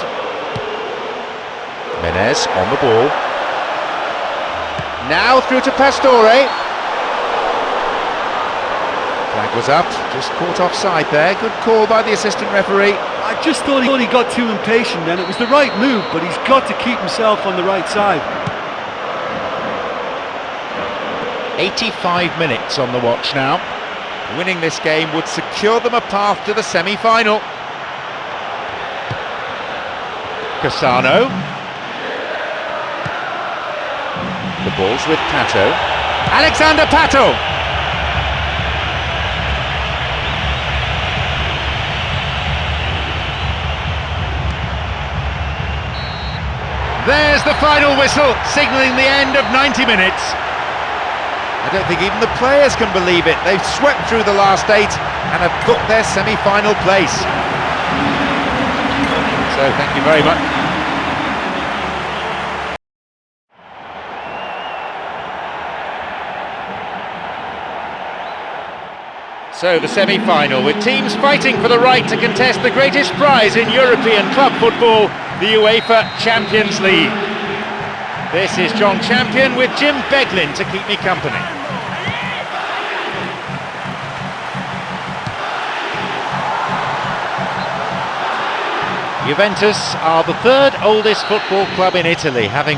Speaker 1: Menez on the ball. Now through to Pastore. Flag was up, just caught offside there. Good call by the assistant referee.
Speaker 2: I just thought he got too impatient then. It was the right move, but he's got to keep himself on the right side.
Speaker 1: 85 minutes on the watch now. Winning this game would secure them a path to the semi-final. Cassano. The ball's with Pato. Alexander Pato! There's the final whistle, signalling the end of 90 minutes. I don't think even the players can believe it. They've swept through the last 8 and have booked their semi-final place. So thank you very much. So the semi-final, with teams fighting for the right to contest the greatest prize in European club football, the UEFA Champions League. This is John Champion with Jim Beglin to keep me company. Juventus are the third oldest football club in Italy, having